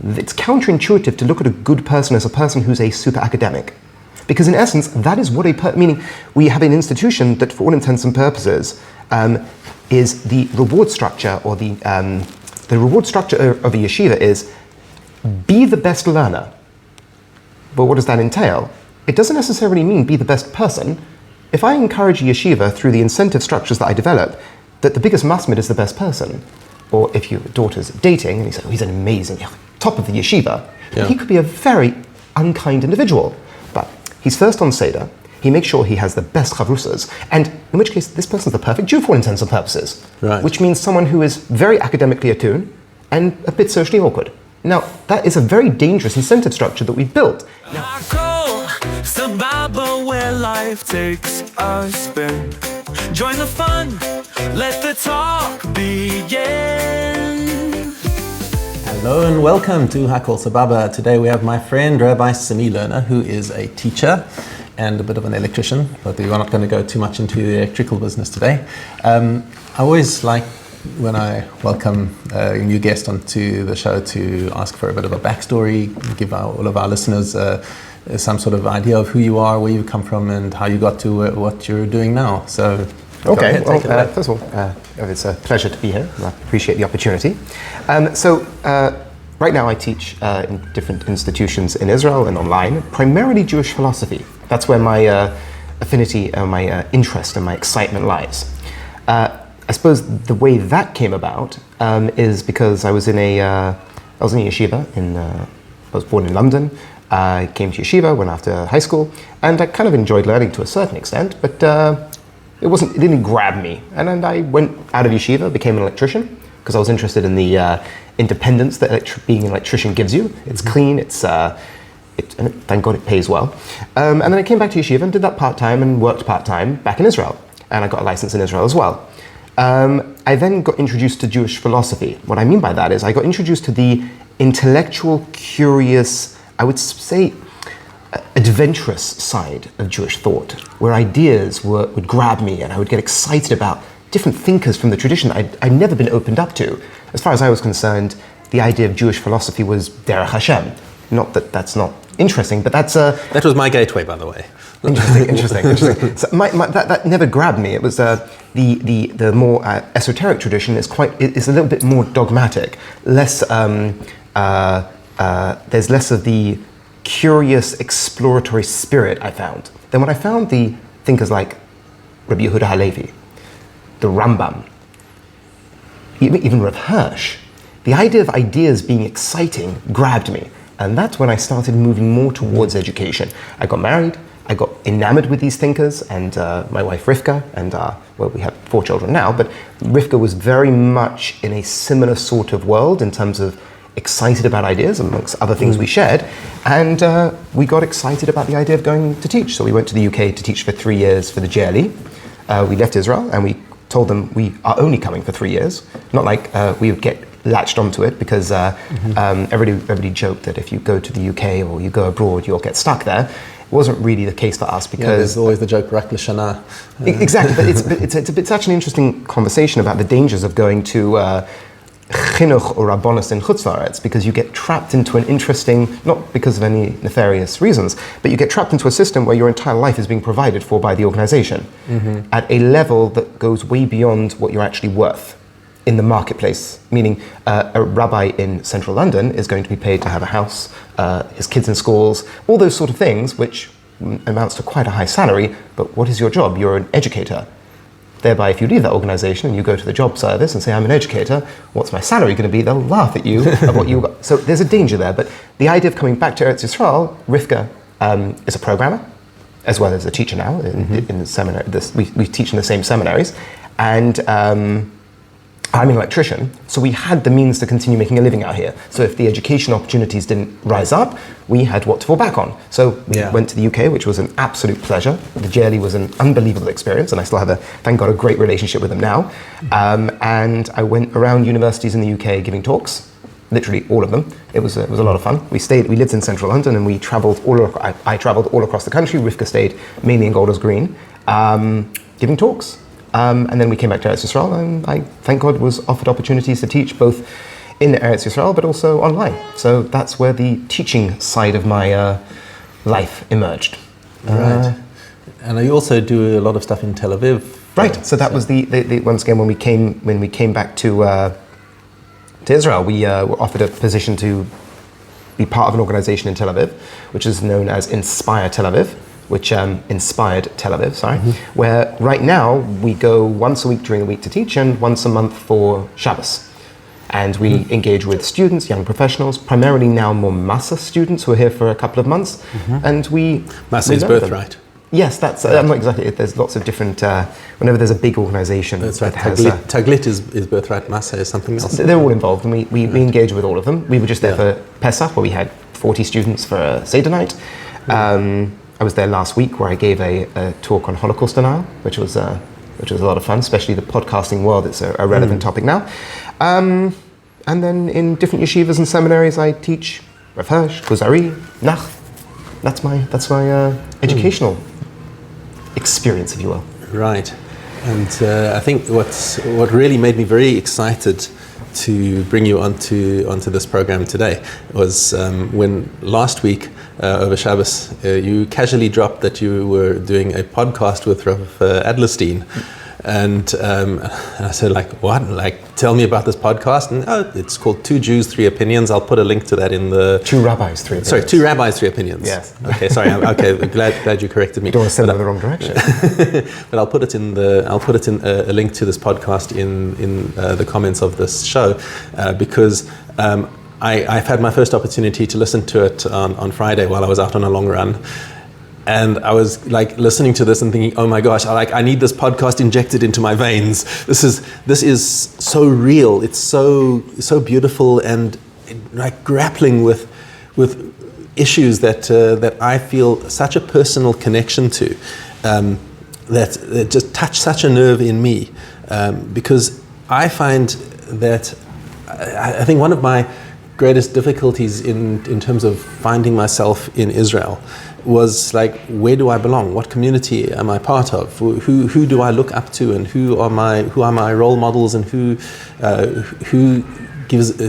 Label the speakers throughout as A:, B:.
A: it's counterintuitive to look at a good person as a person who's a super academic. Because in essence, that is what meaning we have an institution that for all intents and purposes is the reward structure, or the reward structure of a yeshiva is be the best learner. But what does that entail? It doesn't necessarily mean be the best person. If I encourage a yeshiva through the incentive structures that I develop, that the biggest masmid is the best person, or if your daughter's dating and you say, oh, he's an amazing, top of the yeshiva, he could be a very unkind individual. But he's first on Seder, he makes sure he has the best chavrusas, and in which case this person's the perfect Jew for all intents and purposes, which means someone who is very academically attuned and a bit socially awkward. Now, that is a very dangerous incentive structure that we've built.
B: Where life takes a spin. Join the fun, let the talk begin.
C: Hello and welcome to Hakol Sababa. Today we have my friend Rabbi Simi Lerner, who is a teacher and a bit of an electrician, but we're not going to go too much into the electrical business today. I always like, when I welcome a new guest onto the show, to ask for a bit of a backstory, give all of our listeners some sort of idea of who you are, where you come from, and how you got to what you're doing now. So,
A: okay. First of all, it's a pleasure to be here. I appreciate the opportunity. Right now I teach in different institutions in Israel and online, primarily Jewish philosophy. That's where my affinity, my interest, and my excitement lies. I suppose the way that came about is because I was in a yeshiva. I was born in London. I came to yeshiva, went after high school, and I kind of enjoyed learning to a certain extent, but it didn't grab me. And then I went out of yeshiva, became an electrician, because I was interested in the independence that being an electrician gives you. It's clean, and thank God it pays well. And then I came back to yeshiva and did that part-time and worked part-time back in Israel. And I got a license in Israel as well. I then got introduced to Jewish philosophy. What I mean by that is I got introduced to the intellectual, curious, I would say, adventurous side of Jewish thought, where ideas would grab me and I would get excited about different thinkers from the tradition that I'd never been opened up to. As far as I was concerned, the idea of Jewish philosophy was Derech Hashem. Not that that's not interesting, but that's
C: that was my gateway, by the way.
A: Interesting. So that never grabbed me. It was the more esoteric tradition is a little bit more dogmatic, less. There's less of the curious exploratory spirit I found. Then when I found the thinkers like Rabbi Yehuda Halevi, the Rambam, even Rav Hirsch, the idea of ideas being exciting grabbed me. And that's when I started moving more towards education. I got married, I got enamored with these thinkers, and my wife Rivka, and we have 4 children now, but Rivka was very much in a similar sort of world in terms of excited about ideas, amongst other things we shared, and we got excited about the idea of going to teach. So we went to the UK to teach for 3 years for the JLE. We left Israel and we told them we are only coming for 3 years. Not like we would get latched onto it, because everybody joked that if you go to the UK or you go abroad, you'll get stuck there. It wasn't really the case for us, because
C: there's always the joke Rak L'Shana.
A: Exactly, but it's such an interesting conversation about the dangers of going to chinuch or rabbonos in Chutz La'aretz, because you get trapped into an interesting, not because of any nefarious reasons, but you get trapped into a system where your entire life is being provided for by the organization at a level that goes way beyond what you're actually worth in the marketplace. Meaning a rabbi in central London is going to be paid to have a house, his kids in schools, all those sort of things, which amounts to quite a high salary. But what is your job? You're an educator. Thereby, if you leave that organization and you go to the job service and say, I'm an educator, what's my salary going to be? They'll laugh at you at what you got. So there's a danger there. But the idea of coming back to Eretz Yisrael, Rivka is a programmer, as well as a teacher now in the seminary. We teach in the same seminaries. And I'm an electrician, so we had the means to continue making a living out here. So if the education opportunities didn't rise up, we had what to fall back on. So we went to the UK, which was an absolute pleasure. The JLE was an unbelievable experience, and I still have thank God, a great relationship with them now. And I went around universities in the UK giving talks, literally all of them. It was a lot of fun. We lived in central London, and we travelled I travelled all across the country. Rivka stayed mainly in Golders Green, giving talks. And then we came back to Eretz Yisrael, and I, thank God, was offered opportunities to teach both in Eretz Yisrael, but also online. So that's where the teaching side of my life emerged.
C: Right. And you also do a lot of stuff in Tel Aviv.
A: Right. So that was the once again when we came back to Israel, we were offered a position to be part of an organization in Tel Aviv, which is known as Inspire Tel Aviv, which inspired Tel Aviv, where right now we go once a week during the week to teach and once a month for Shabbos. And we engage with students, young professionals, primarily now more Masa students who are here for a couple of months. And
C: Masa is birthright.
A: Yes, that's not exactly it. There's lots of different, whenever there's a big organization.
C: That's right.
A: That has,
C: Taglit is birthright, Masa is something else.
A: They're all involved, and we engage with all of them. We were just there for Pesach, where we had 40 students for a Seder night. I was there last week, where I gave a talk on Holocaust denial, which was a lot of fun, especially the podcasting world. It's a relevant topic now. And then in different yeshivas and seminaries, I teach Rav Hirsch, Kuzari, Nach. That's my educational experience, if you will.
C: Right. And I think what really made me very excited to bring you onto this program today was when last week over Shabbos you casually dropped that you were doing a podcast with Rav Adlerstein. And I said, what? Tell me about this podcast. And it's called Two Jews, Three Opinions. I'll put a link to that in the...
A: Two Rabbis, Three Opinions.
C: Sorry, Two Rabbis, Three Opinions.
A: Yes.
C: Okay, sorry. Okay, glad you corrected me.
A: You don't want to send them in the wrong direction.
C: But I'll put it in a link to this podcast in the comments of this show because I've had my first opportunity to listen to it on Friday while I was out on a long run. And I was listening to this and thinking, oh my gosh, I need this podcast injected into my veins. This is so real. It's so beautiful and grappling with issues that I feel such a personal connection to, that just touch such a nerve in me, because I find that I think one of my greatest difficulties in terms of finding myself in Israel was where do I belong? What community am I part of? Who do I look up to, and who are my role models, and who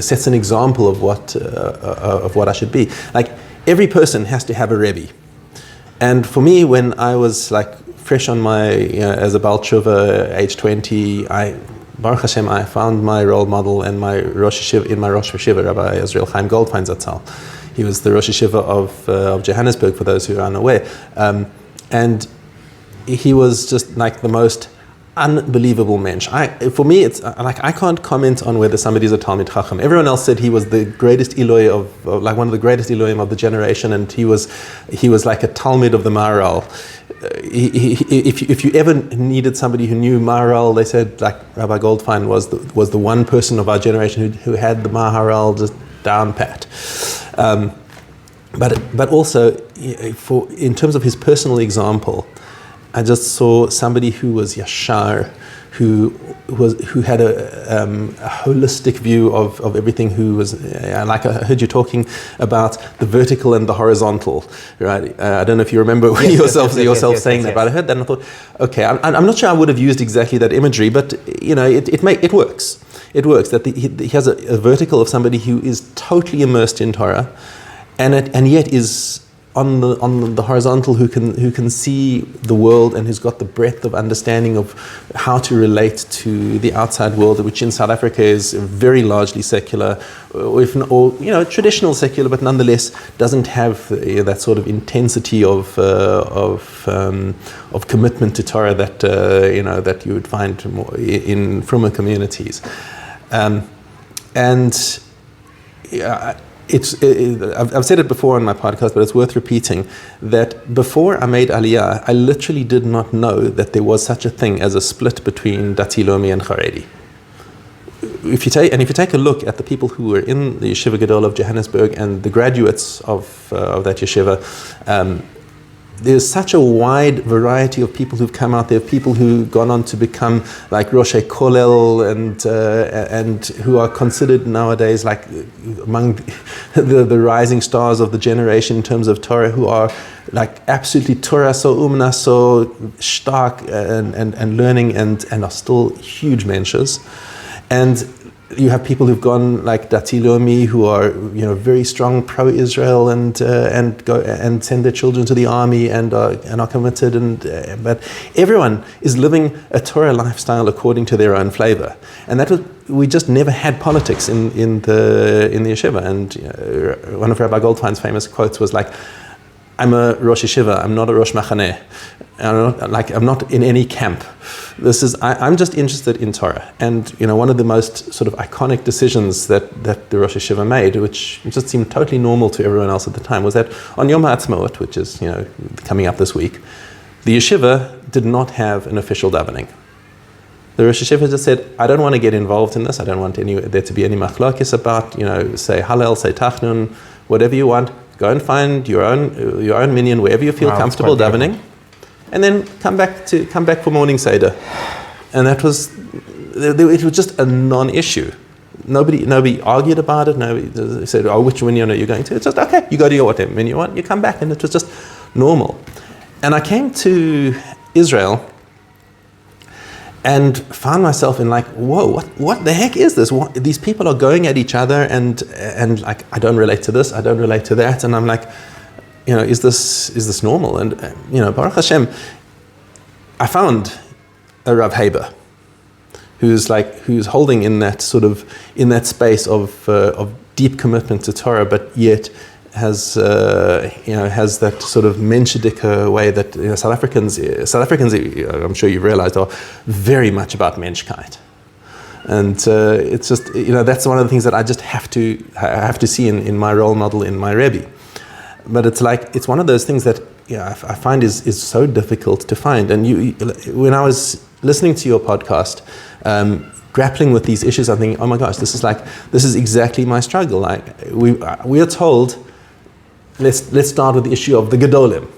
C: sets an example of what I should be? Every person has to have a Rebbe, and for me, when I was fresh on my as a Baal Tshuva, age 20, Baruch Hashem, I found my role model and my Rosh Hashiva, Rabbi Israel Chaim Goldfein Zatzal. He was the Rosh Hashiva of Johannesburg, for those who are unaware. And he was just the most unbelievable mensch. For me, it's I can't comment on whether somebody's a Talmid Chacham. Everyone else said he was the greatest Eloi of one of the greatest Elohim of the generation, and he was like a Talmid of the Maharal. If you ever needed somebody who knew Maharal, they said Rabbi Goldfein was the one person of our generation who had the Maharal just down pat. But also in terms of his personal example, I just saw somebody who was yashar, who had a holistic view of everything. Who was I heard you talking about the vertical and the horizontal, right? I don't know if you remember yourself saying that, but I heard that and I thought, okay, I'm not sure I would have used exactly that imagery, but it works. It works that he has a vertical of somebody who is totally immersed in Torah, and yet is on the horizontal who can see the world and who's got the breadth of understanding of how to relate to the outside world, which in South Africa is very largely secular, or traditional secular, but nonetheless doesn't have that sort of intensity of commitment to Torah that you would find more in Fruma communities, I've said it before on my podcast, but it's worth repeating, that before I made Aliyah, I literally did not know that there was such a thing as a split between Dati Lomi and Haredi. If you take a look at the people who were in the Yeshiva Gadol of Johannesburg and the graduates of that yeshiva, there's such a wide variety of people who've come out there, people who've gone on to become Roshei Kollel and who are considered nowadays among the rising stars of the generation in terms of Torah, who are absolutely Torah so umna so stark and learning and are still huge mentions. And you have people who've gone like Dati Leumi, who are very strong pro-Israel and go and send their children to the army and are committed, but everyone is living a Torah lifestyle according to their own flavor, and we just never had politics in the yeshiva. And one of Rabbi Goldfein's famous quotes was like, "I'm a Rosh Yeshiva, I'm not a Rosh Machaneh. I'm not in any camp. I'm just interested in Torah." And one of the most sort of iconic decisions that the Rosh Yeshiva made, which just seemed totally normal to everyone else at the time, was that on Yom HaAtzmaut, which is coming up this week, the yeshiva did not have an official davening. The Rosh Yeshiva just said, "I don't want to get involved in this. I don't want there to be any machlokes about say Hallel, say Tachnun, whatever you want. Go and find your own minyan wherever you feel comfortable davening, and then come back for morning seder." And it was just a non-issue. Nobody argued about it. Nobody said, "Oh, which minyan are you going to?" It's just, okay, you go to your whatever minyan you want, you come back, and it was just normal. And I came to Israel and found myself in like, whoa, what the heck is this? These people are going at each other and like, I don't relate to this, I don't relate to that, and I'm like, is this normal? And Baruch Hashem, I found a Rav Haber who's holding in that space of deep commitment to Torah, but yet has that sort of menschliche way that South Africans, I'm sure you've realized, are very much about menschkeit. And it's just, that's one of the things that I just have to see in my role model, in my Rebbe. But it's one of those things that I find is so difficult to find. And when I was listening to your podcast, grappling with these issues, I'm thinking, oh my gosh, this is exactly my struggle. Like we are told, let's start with the issue of the Gedolim,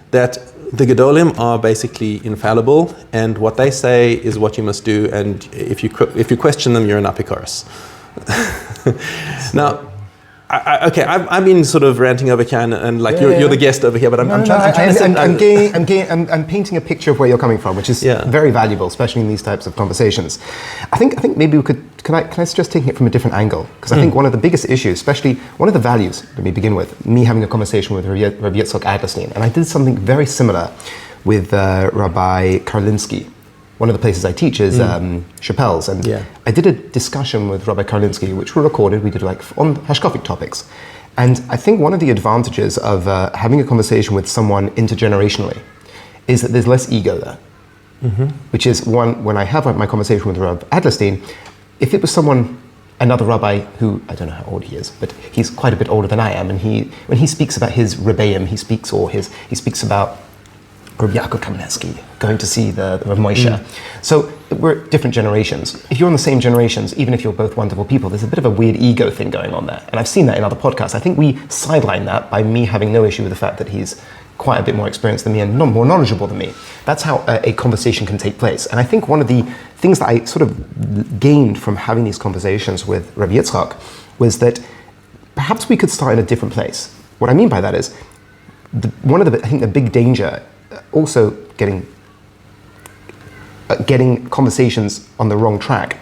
C: that the Gedolim are basically infallible, and what they say is what you must do, and if you question them, you're an apikoros. Now, I've been sort of ranting over here, and like you're the guest over here, but I'm
A: painting a picture of where you're coming from, which is very valuable, especially in these types of conversations. I think maybe we could. Can I suggest taking it from a different angle? Because I think one of the biggest issues, especially one of the values, let me begin with, me having a conversation with Rabbi Yitzchak Adlerstein, and I did something very similar with Rabbi Karlinsky. One of the places I teach is Chappelle's, and I did a discussion with Rabbi Karlinsky, which were recorded. We did on hashkafic topics, and I think one of the advantages of having a conversation with someone intergenerationally is that there's less ego there. Which is when I have my conversation with Rabbi Adlerstein, if it was another rabbi who, I don't know how old he is, but he's quite a bit older than I am, and when he speaks about his rebbeim, he speaks about Rabbi Yaakov Kamenetsky going to see the Rav Moshe. So we're different generations. If you're in the same generations, even if you're both wonderful people, there's a bit of a weird ego thing going on there. And I've seen that in other podcasts. I think we sideline that by me having no issue with the fact that he's quite a bit more experienced than me and more knowledgeable than me. That's how a conversation can take place. And I think one of the things that I sort of gained from having these conversations with Rabbi Yitzchak was that perhaps we could start in a different place. What I mean by that is, I think the big danger, also getting conversations on the wrong track.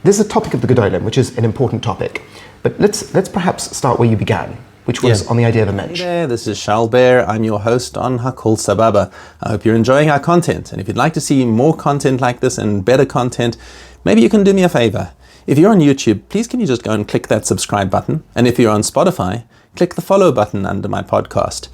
A: This is a topic of the Gedolim, which is an important topic. But let's perhaps start where you began, which was on the idea of a mensch.
C: Hey there, this is Shal Bear. I'm your host on Hakol Sababa. I hope you're enjoying our content. And if you'd like to see more content like this and better content, maybe you can do me a favor. If you're on YouTube, please can you just go and click that subscribe button? And if you're on Spotify, click the follow button under my podcast.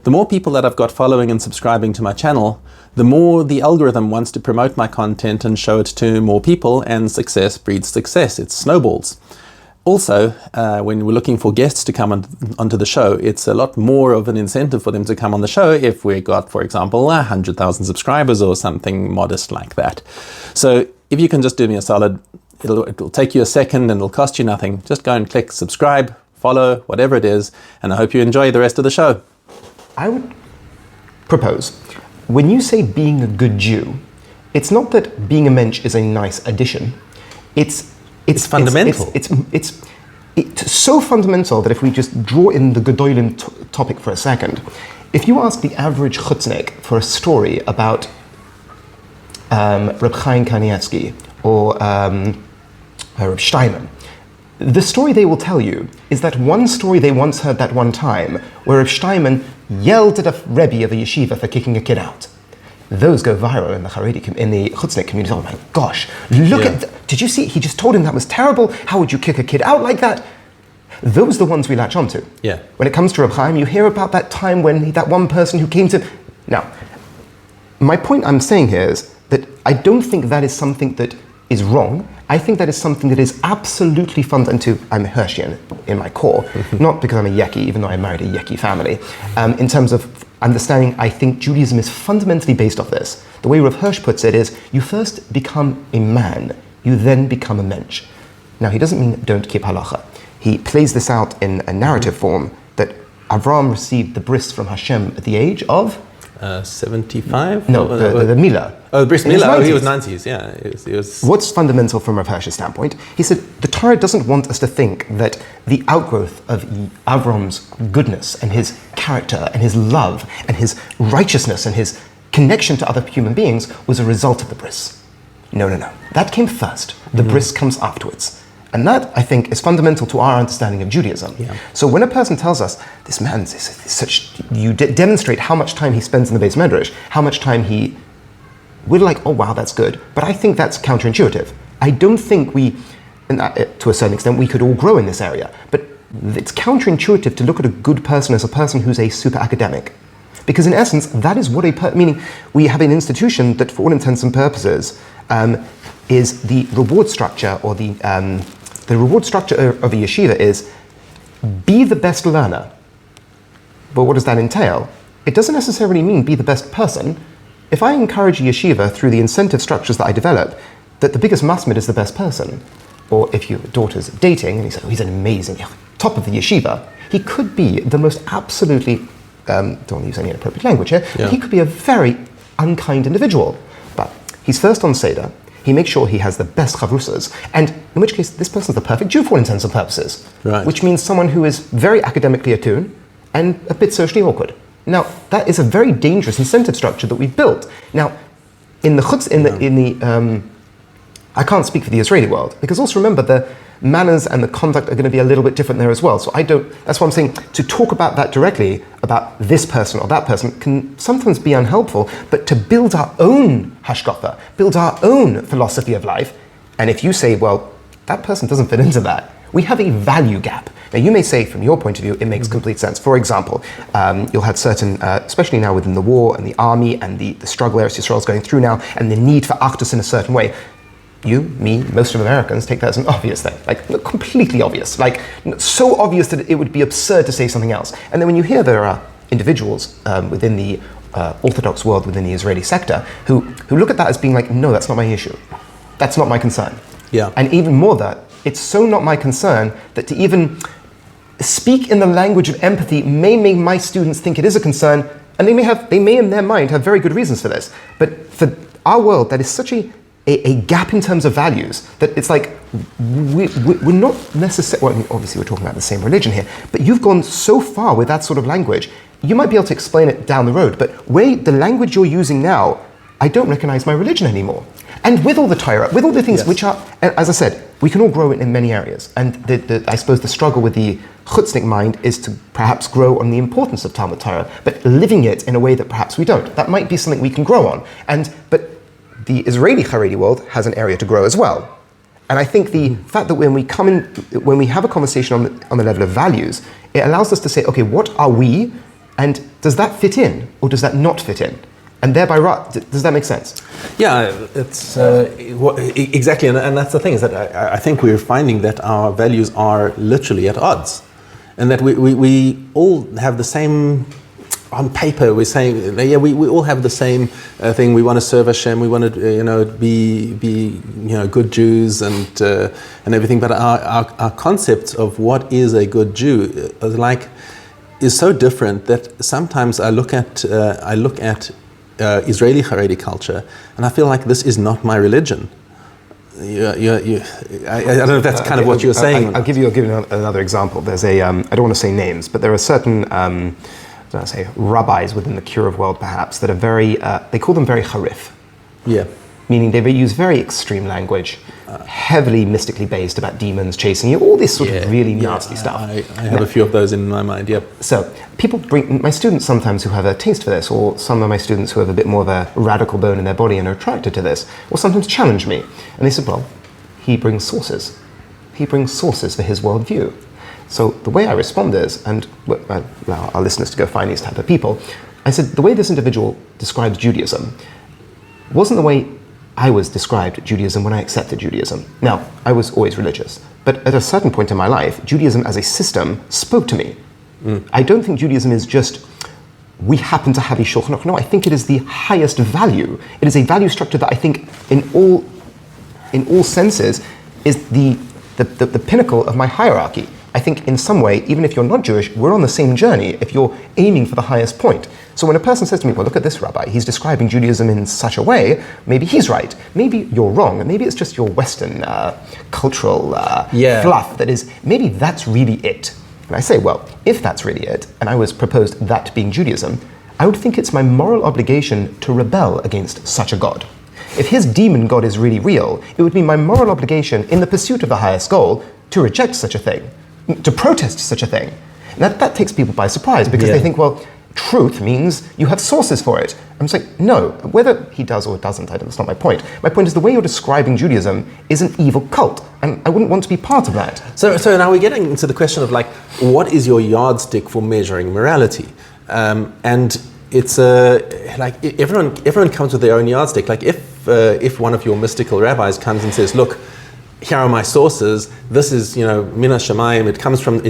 C: The more people that I've got following and subscribing to my channel, the more the algorithm wants to promote my content and show it to more people, and success breeds success. It snowballs. Also, when we're looking for guests to come onto the show, it's a lot more of an incentive for them to come on the show if we got, for example, 100,000 subscribers or something modest like that. So if you can just do me a solid, it'll take you a second and it'll cost you nothing. Just go and click subscribe, follow, whatever it is, and I hope you enjoy the rest of the show.
A: I would propose, when you say being a good Jew, it's not that being a mensch is a nice addition. It's fundamental. It's so fundamental that if we just draw in the Gedolim topic for a second, if you ask the average chutznik for a story about Reb Chaim Kanievsky or Reb Steinman. The story they will tell you is that one story they once heard that one time where Reb Steinman yelled at a Rebbe of a yeshiva for kicking a kid out. Those go viral in the Haredi, in the Chutznik community. Oh my gosh, look at, did you see, he just told him that was terrible. How would you kick a kid out like that? Those are the ones we latch onto.
C: Yeah.
A: When it comes to Reb Chaim, you hear about that time when that one person who came to... Now, my point I'm saying here is that I don't think that is something that is wrong. I think that is something that is absolutely fundamental. I'm Hirschian in my core, not because I'm a Yeki, even though I married a Yeki family. In terms of understanding, I think Judaism is fundamentally based off this. The way Rav Hirsch puts it is, you first become a man, you then become a mensch. Now, he doesn't mean don't keep halacha. He plays this out in a narrative form that Avram received the bris from Hashem at the age of?
C: 75?
A: No, the Milah.
C: Oh, the bris Milah, he was 90s, yeah. He was...
A: What's fundamental from Rav Hirsch's standpoint? He said, the Torah doesn't want us to think that the outgrowth of Avram's goodness and his character and his love and his righteousness and his connection to other human beings was a result of the bris. No. That came first. The bris comes afterwards. And that, I think, is fundamental to our understanding of Judaism. Yeah. So when a person tells us, this man is such, you demonstrate how much time he spends in the Beis Medrash, how much time we're like, oh wow, that's good. But I think that's counterintuitive. I don't think to a certain extent, we could all grow in this area. But it's counterintuitive to look at a good person as a person who's a super academic. Because in essence, that is what meaning we have an institution that for all intents and purposes is the reward structure, or the reward structure of a yeshiva is be the best learner. But what does that entail? It doesn't necessarily mean be the best person. If I encourage a yeshiva through the incentive structures that I develop, that the biggest masmid is the best person, or if your daughter's dating and you say, oh, he's an amazing, top of the yeshiva, he could be the most absolutely, don't want to use any inappropriate language here, but he could be a very unkind individual. But he's first on Seder, he makes sure he has the best chavrusas, and in which case this person's the perfect Jew for all intents and purposes, which means someone who is very academically attuned and a bit socially awkward. Now, that is a very dangerous incentive structure that we've built. Now, in the I can't speak for the Israeli world, because also remember the manners and the conduct are going to be a little bit different there as well. So that's why I'm saying to talk about that directly, about this person or that person, can sometimes be unhelpful, but to build our own hashkafa, build our own philosophy of life, and if you say, well, that person doesn't fit into that, we have a value gap. Now, you may say, from your point of view, it makes complete sense. For example, you'll have certain, especially now within the war and the army and the struggle Eretz Yisrael is going through now, and the need for achdus in a certain way. You, me, most of Americans take that as an obvious thing, like completely obvious, like so obvious that it would be absurd to say something else. And then when you hear there are individuals within the Orthodox world, within the Israeli sector, who look at that as being like, no, that's not my issue. That's not my concern. Yeah. And even more that, it's so not my concern that to even speak in the language of empathy may make my students think it is a concern, and they may in their mind have very good reasons for this. But for our world, that is such a gap in terms of values that it's like we're not necessarily, well, I mean, obviously we're talking about the same religion here, but you've gone so far with that sort of language. You might be able to explain it down the road, but the language you're using now, I don't recognize my religion anymore. And with all the Torah, with all the things which are, as I said, we can all grow in many areas. And I suppose the struggle with the chutznik mind is to perhaps grow on the importance of Talmud Torah, but living it in a way that perhaps we don't. That might be something we can grow on. But the Israeli Haredi world has an area to grow as well. And I think the fact that when we have a conversation on the level of values, it allows us to say, okay, what are we? And does that fit in or does that not fit in? And thereby, does that make sense? Yeah,
C: it's exactly, and that's the thing, is that I think we're finding that our values are literally at odds, and that we all have the same, on paper we're saying, yeah, we all have the same thing. We want to serve Hashem, we want to be good Jews and everything, but our concept of what is a good Jew is so different that sometimes I look at Israeli Haredi culture, and I feel like this is not my religion. I don't know if that's kind of what you were saying.
A: I'll give you another example. There's I don't want to say names, but there are certain rabbis within the Kiruv world perhaps that are very, they call them very harif.
C: Yeah.
A: meaning they use very extreme language, heavily mystically based about demons chasing you, all this sort of really nasty stuff.
C: I have a few of those in my mind, yep.
A: So people bring, my students sometimes who have a taste for this, or some of my students who have a bit more of a radical bone in their body and are attracted to this, will sometimes challenge me. And they said, well, he brings sources. He brings sources for his worldview. So the way I respond is, and allow our listeners to go find these type of people, I said, the way this individual describes Judaism wasn't the way I was described Judaism when I accepted Judaism. Now, I was always religious, but at a certain point in my life, Judaism as a system spoke to me. I don't think Judaism is just, we happen to have a Shulchan Aruch. No, I think it is the highest value. It is a value structure that I think in all senses is the pinnacle of my hierarchy. I think in some way, even if you're not Jewish, we're on the same journey if you're aiming for the highest point. So when a person says to me, well, look at this rabbi, he's describing Judaism in such a way, maybe he's right, maybe you're wrong, and maybe it's just your Western cultural fluff that is, maybe that's really it. And I say, well, if that's really it, and I was proposed that being Judaism, I would think it's my moral obligation to rebel against such a God. If his demon God is really real, it would be my moral obligation in the pursuit of the highest goal to reject such a thing, to protest such a thing. And that takes people by surprise because they think, well, truth means you have sources for it. I'm just like, no, whether he does or doesn't, that's not my point. My point is the way you're describing Judaism is an evil cult, and I wouldn't want to be part of that.
C: So now we're getting into the question of like, what is your yardstick for measuring morality? And it's like everyone comes with their own yardstick. Like if one of your mystical rabbis comes and says, look, here are my sources. This is, Mina Shamayim. It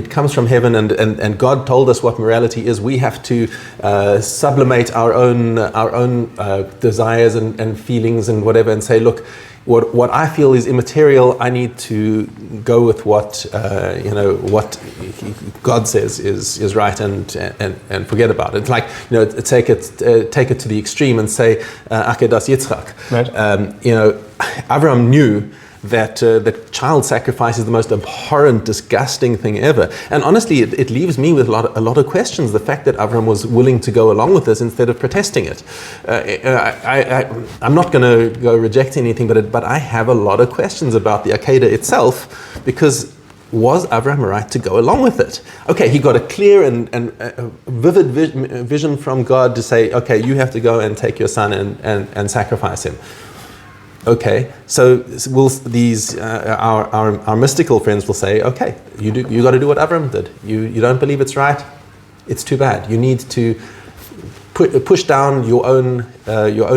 C: comes from heaven, and God told us what morality is. We have to sublimate our own desires and feelings and whatever, and say, look, what I feel is immaterial. I need to go with what God says is right, and forget about it. It's like take it to the extreme and say Akedas Yitzchak.
A: Right.
C: Avraham knew that child sacrifice is the most abhorrent, disgusting thing ever. And honestly, it leaves me with a lot of questions. The fact that Avram was willing to go along with this instead of protesting it. I'm not going to go reject anything, but I have a lot of questions about the Akedah itself, because was Avram right to go along with it? Okay, he got a clear and vivid vision from God to say, okay, you have to go and take your son and sacrifice him. Okay, so will these our mystical friends will say, okay, you got to do what Avram did. You don't believe it's right? It's too bad. You need to push down your own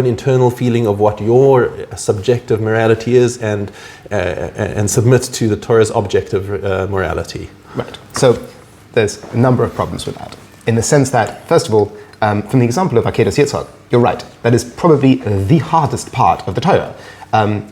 C: internal feeling of what your subjective morality is, and submit to the Torah's objective morality.
A: Right. So there's a number of problems with that, in the sense that, first of all, from the example of Akedas Yitzchak, you're right. That is probably the hardest part of the Torah.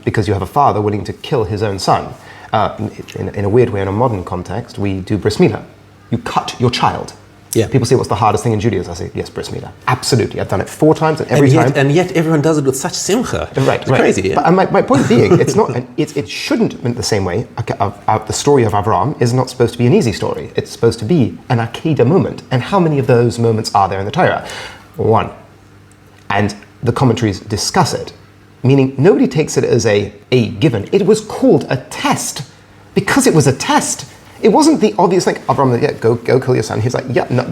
A: Because you have a father willing to kill his own son. In a weird way, in a modern context, we do bris milah. You cut your child. Yeah. People say, what's the hardest thing in Judaism? I say, yes, bris milah. Absolutely. I've done it 4 times, and every time.
C: And yet everyone does it with such simcha.
A: Right.
C: It's crazy. Yeah?
A: But my point being, it's not. It shouldn't, in the same way, the story of Avraham is not supposed to be an easy story. It's supposed to be an Akedah moment. And how many of those moments are there in the Torah? 1. And the commentaries discuss it. Meaning nobody takes it as a given. It was called a test because it was a test. It wasn't the obvious, like, Avraham, yeah, go kill your son. He's like, yeah, no,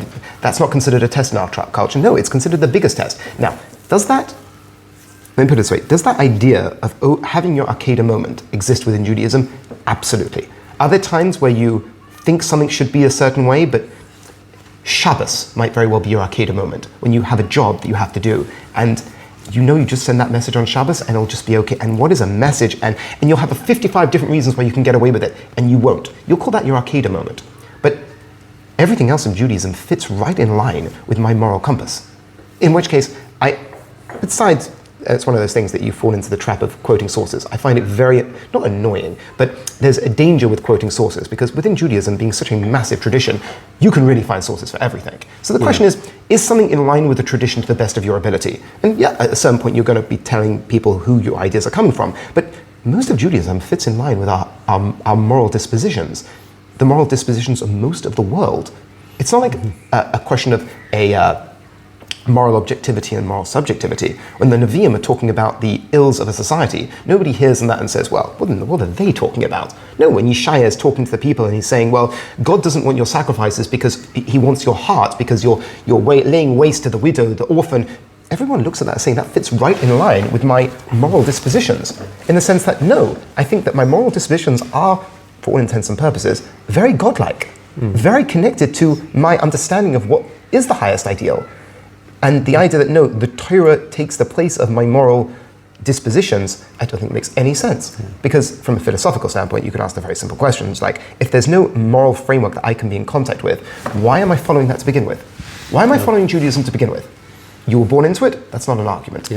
A: that's not considered a test in our culture. No, it's considered the biggest test. Now, let me put it this way, does that idea of having your Akedah moment exist within Judaism? Absolutely. Are there times where you think something should be a certain way, but Shabbos might very well be your Akedah moment, when you have a job that you have to do, and you just send that message on Shabbos and it'll just be okay. And what is a message? And you'll have 55 different reasons why you can get away with it, and you won't. You'll call that your Akedah moment. But everything else in Judaism fits right in line with my moral compass. In which case, besides, it's one of those things that you fall into the trap of quoting sources. I find it very, not annoying, but there's a danger with quoting sources, because within Judaism being such a massive tradition, you can really find sources for everything. So the question is something in line with the tradition to the best of your ability? And yeah, at a certain point you're going to be telling people who your ideas are coming from, but most of Judaism fits in line with our moral dispositions, the moral dispositions of most of the world. It's not like a question of moral objectivity and moral subjectivity. When the Nevi'im are talking about the ills of a society, nobody hears in that and says, well, what are they talking about? No, when Yeshaya is talking to the people and he's saying, well, God doesn't want your sacrifices because he wants your heart, because you're laying waste to the widow, the orphan. Everyone looks at that saying that fits right in line with my moral dispositions. In the sense that, no, I think that my moral dispositions are, for all intents and purposes, very godlike, very connected to my understanding of what is the highest ideal. And the idea that, no, the Torah takes the place of my moral dispositions, I don't think makes any sense. Because from a philosophical standpoint, you could ask the very simple questions, like, if there's no moral framework that I can be in contact with, why am I following that to begin with? Why am I following Judaism to begin with? You were born into it? That's not an argument.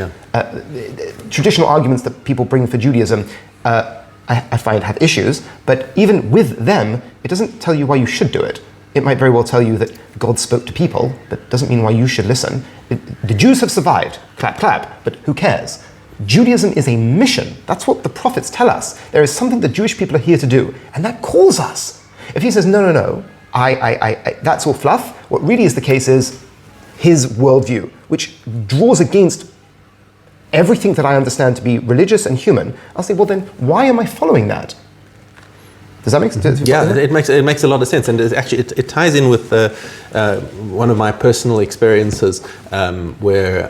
A: Traditional arguments that people bring for Judaism, I find have issues, but even with them, it doesn't tell you why you should do it. It might very well tell you that God spoke to people, but doesn't mean why you should listen. The Jews have survived, clap, clap, but who cares? Judaism is a mission. That's what the prophets tell us. There is something the Jewish people are here to do, and that calls us. If he says, no, that's all fluff, what really is the case is his worldview, which draws against everything that I understand to be religious and human, I'll say, well then, why am I following that? Does that make sense?
C: Yeah, it makes a lot of sense, and it ties in with one of my personal experiences where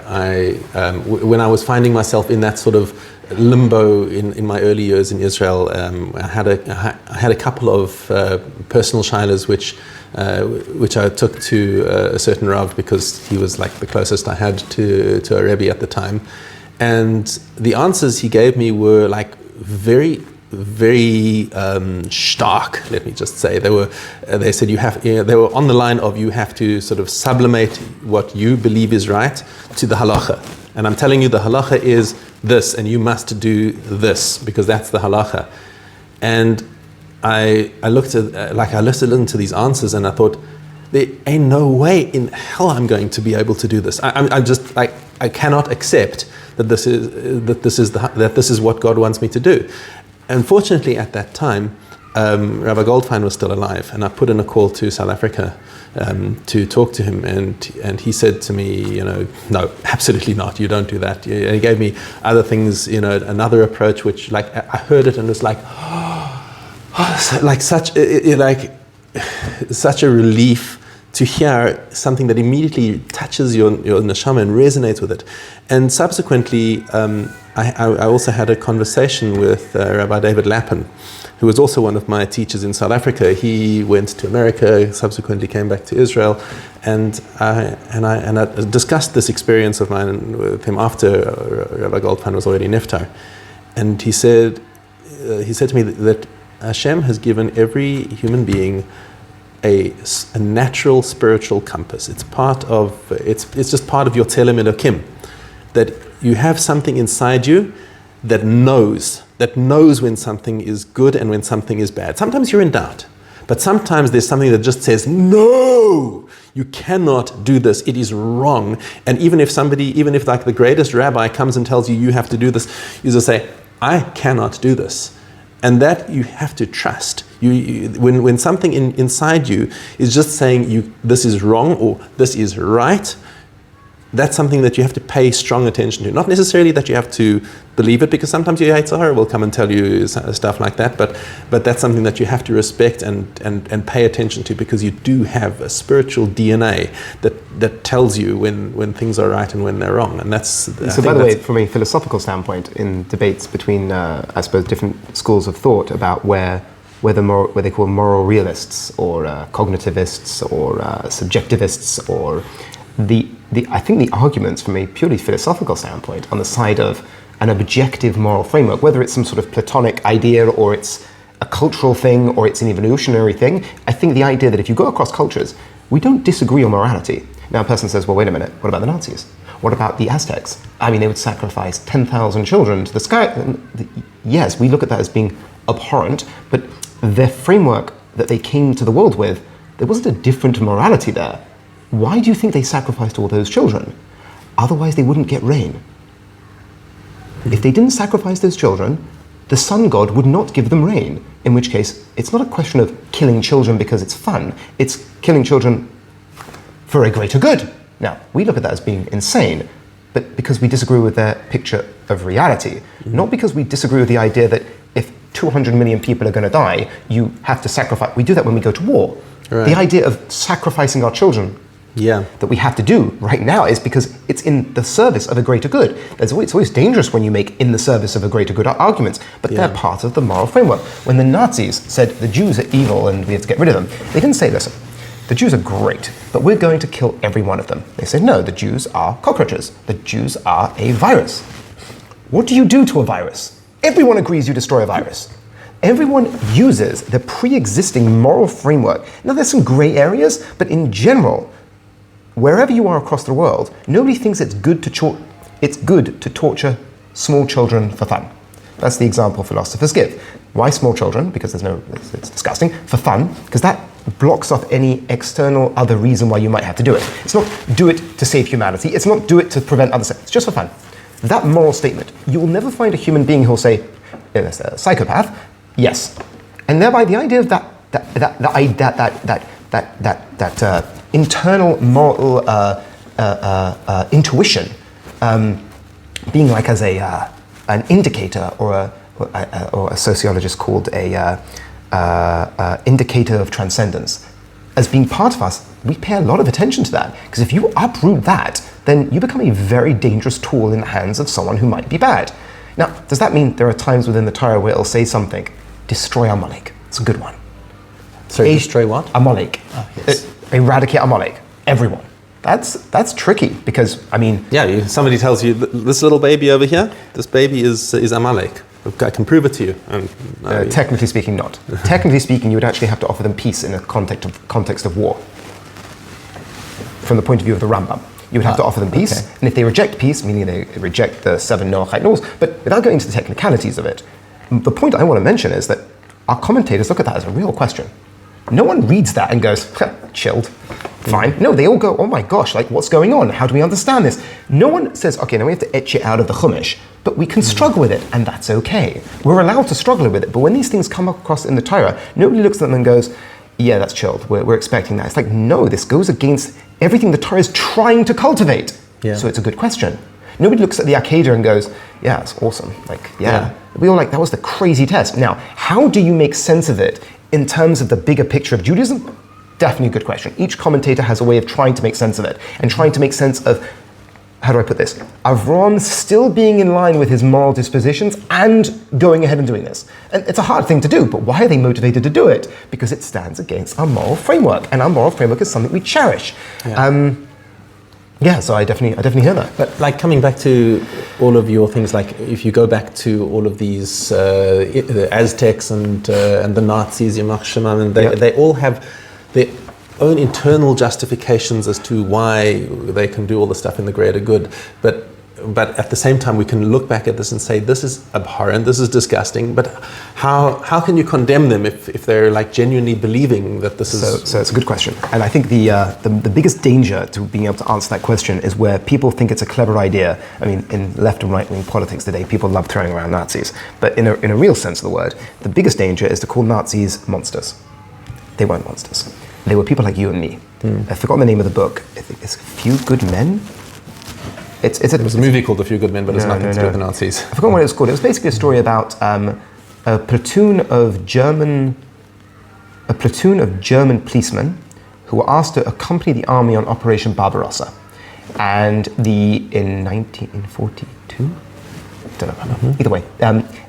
C: when I was finding myself in that sort of limbo in my early years in Israel. I had a couple of personal shilas which I took to a certain Rav because he was like the closest I had to a Rebbe at the time, and the answers he gave me were like very stark, let me just say. They said they were on the line of you have to sort of sublimate what you believe is right to the halacha. And I'm telling you the halacha is this and you must do this because that's the halacha. And I listened to these answers and I thought, there ain't no way in hell I'm going to be able to do this. I'm just like, I cannot accept that this is what God wants me to do. Unfortunately, at that time, Rabbi Goldfein was still alive, and I put in a call to South Africa to talk to him, and he said to me, no, absolutely not. You don't do that. And he gave me other things, another approach, which like I heard it and was like, such a relief to hear something that immediately touches your neshama and resonates with it. And subsequently, I also had a conversation with Rabbi David Lappin, who was also one of my teachers in South Africa. He went to America, subsequently came back to Israel, and I discussed this experience of mine with him after Rabbi Goldfein was already niftar. And he said to me that Hashem has given every human being a natural spiritual compass. It's just part of your Tzelem Elokim, that you have something inside you that knows when something is good and when something is bad. Sometimes you're in doubt, but sometimes there's something that just says, no, you cannot do this. It is wrong. And even if like the greatest rabbi comes and tells you have to do this, you just say, I cannot do this. And that you have to trust. When something inside you is just saying this is wrong or this is right, that's something that you have to pay strong attention to. Not necessarily that you have to believe it, because sometimes your Yetzer will come and tell you stuff like that, but that's something that you have to respect and pay attention to, because you do have a spiritual DNA that tells you when things are right and when they're wrong. And that's...
A: So by the way, from a philosophical standpoint, in debates between, I suppose, different schools of thought about where they call moral realists or cognitivists or subjectivists, or I think the arguments from a purely philosophical standpoint on the side of an objective moral framework, whether it's some sort of Platonic idea or it's a cultural thing or it's an evolutionary thing, I think the idea that if you go across cultures, we don't disagree on morality. Now a person says, well, wait a minute, what about the Nazis? What about the Aztecs? I mean, they would sacrifice 10,000 children to the sky. Yes, we look at that as being abhorrent, but their framework that they came to the world with, there wasn't a different morality there. Why do you think they sacrificed all those children? Otherwise they wouldn't get rain. If they didn't sacrifice those children, the sun god would not give them rain, in which case it's not a question of killing children because it's fun, it's killing children for a greater good. Now, we look at that as being insane, but because we disagree with their picture of reality, not because we disagree with the idea that if 200 million people are going to die, you have to sacrifice. We do that when we go to war.
C: Right.
A: The idea of sacrificing our children that we have to do right now is because it's in the service of a greater good. It's always dangerous when you make in the service of a greater good arguments, but they're part of the moral framework. When the Nazis said the Jews are evil and we have to get rid of them, they didn't say, listen, the Jews are great, but we're going to kill every one of them. They said, no, the Jews are cockroaches. The Jews are a virus. What do you do to a virus? Everyone agrees you destroy a virus. Everyone uses the pre-existing moral framework. Now, there's some gray areas, but in general, wherever you are across the world, nobody thinks it's good to torture small children for fun. That's the example philosophers give. Why small children? Because it's disgusting. For fun, because that blocks off any external other reason why you might have to do it. It's not do it to save humanity. It's not do it to prevent other sex. It's just for fun. That moral statement, you will never find a human being who'll say, as a psychopath, yes. And thereby the idea of that internal moral intuition being like as an indicator, or a sociologist called a indicator of transcendence, as being part of us, we pay a lot of attention to that. Because if you uproot that, then you become a very dangerous tool in the hands of someone who might be bad. Now, does that mean there are times within the Torah where it'll say something, destroy Amalek? It's a good one.
C: Sorry, destroy what?
A: Amalek.
C: Oh, yes.
A: Eradicate Amalek. Everyone. That's tricky because, I mean...
C: Yeah, somebody tells you, this little baby over here, this baby is Amalek. I can prove it to you.
A: Technically speaking, not. Technically speaking, you would actually have to offer them peace in a context of war. From the point of view of the Rambam. You would have to offer them peace, and if they reject peace, meaning they reject the 7 Noahide laws, but without going into the technicalities of it, the point I want to mention is that our commentators look at that as a real question. No one reads that and goes, chilled, fine. No, they all go, oh my gosh, like what's going on? How do we understand this? No one says, okay, now we have to etch it out of the Chumash, but we can struggle with it, and that's okay. We're allowed to struggle with it, but when these things come across in the Torah, nobody looks at them and goes, yeah, that's chilled, we're expecting that. It's like, no, this goes against everything the Torah is trying to cultivate. Yeah. So it's a good question. Nobody looks at the Akedah and goes, yeah, it's awesome. Like, yeah. We all like, that was the crazy test. Now, how do you make sense of it in terms of the bigger picture of Judaism? Definitely a good question. Each commentator has a way of trying to make sense of it and trying to make sense of, how do I put this? Avram still being in line with his moral dispositions and going ahead and doing this. And it's a hard thing to do, but why are they motivated to do it? Because it stands against our moral framework, and our moral framework is something we cherish. So I definitely hear that.
C: But like coming back to all of your things, like if you go back to all of these the Aztecs and the Nazis, Yamach Shemam, and they all have their own internal justifications as to why they can do all the stuff in the greater good. But at the same time, we can look back at this and say, this is abhorrent, this is disgusting, but how can you condemn them if they're like genuinely believing that this is...
A: So it's a good question. And I think the biggest danger to being able to answer that question is where people think it's a clever idea. I mean, in left and right-wing politics today, people love throwing around Nazis. But in a real sense of the word, the biggest danger is to call Nazis monsters. They weren't monsters. They were people like you and me. I've forgotten the name of the book. I think it's A Few Good Men. It was
C: a movie called A Few Good Men, but it's nothing to do with the Nazis.
A: I forgot what it was called. It was basically a story about a platoon of German policemen who were asked to accompany the army on Operation Barbarossa, and in 1942. Don't know. Either way,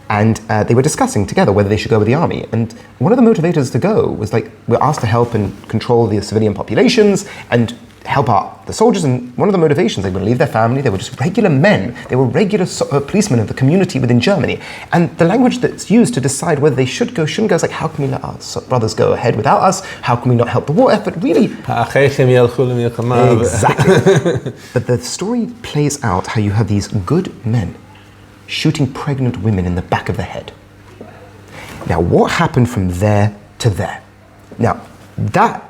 A: and they were discussing together whether they should go with the army. And one of the motivators to go was like, we're asked to help and control the civilian populations and help out the soldiers. And one of the motivations, they would leave their family. They were just regular men. They were regular policemen of the community within Germany. And the language that's used to decide whether they should go, shouldn't go, is like, how can we let our brothers go ahead without us? How can we not help the war effort? Really. Exactly. But the story plays out how you have these good men shooting pregnant women in the back of the head. Now, what happened from there to there? Now, that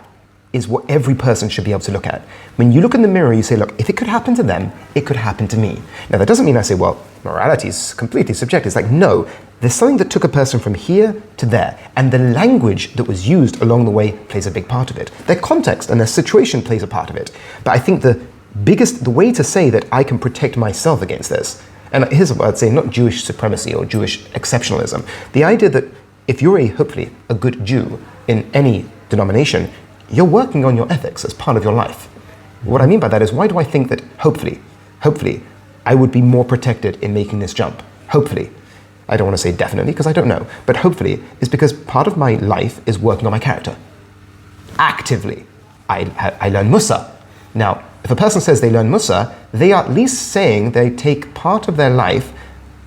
A: is what every person should be able to look at. When you look in the mirror, you say, look, if it could happen to them, it could happen to me. Now, that doesn't mean I say, well, morality is completely subjective. It's like, no, there's something that took a person from here to there, and the language that was used along the way plays a big part of it. Their context and their situation plays a part of it. But I think the the way to say that I can protect myself against this, and here's what I'd say, not Jewish supremacy or Jewish exceptionalism. The idea that if you're hopefully a good Jew in any denomination, you're working on your ethics as part of your life. What I mean by that is, why do I think that hopefully, I would be more protected in making this jump? Hopefully. I don't want to say definitely because I don't know, but hopefully is because part of my life is working on my character. Actively. I learn Musa. Now, if a person says they learn Musa, they are at least saying they take part of their life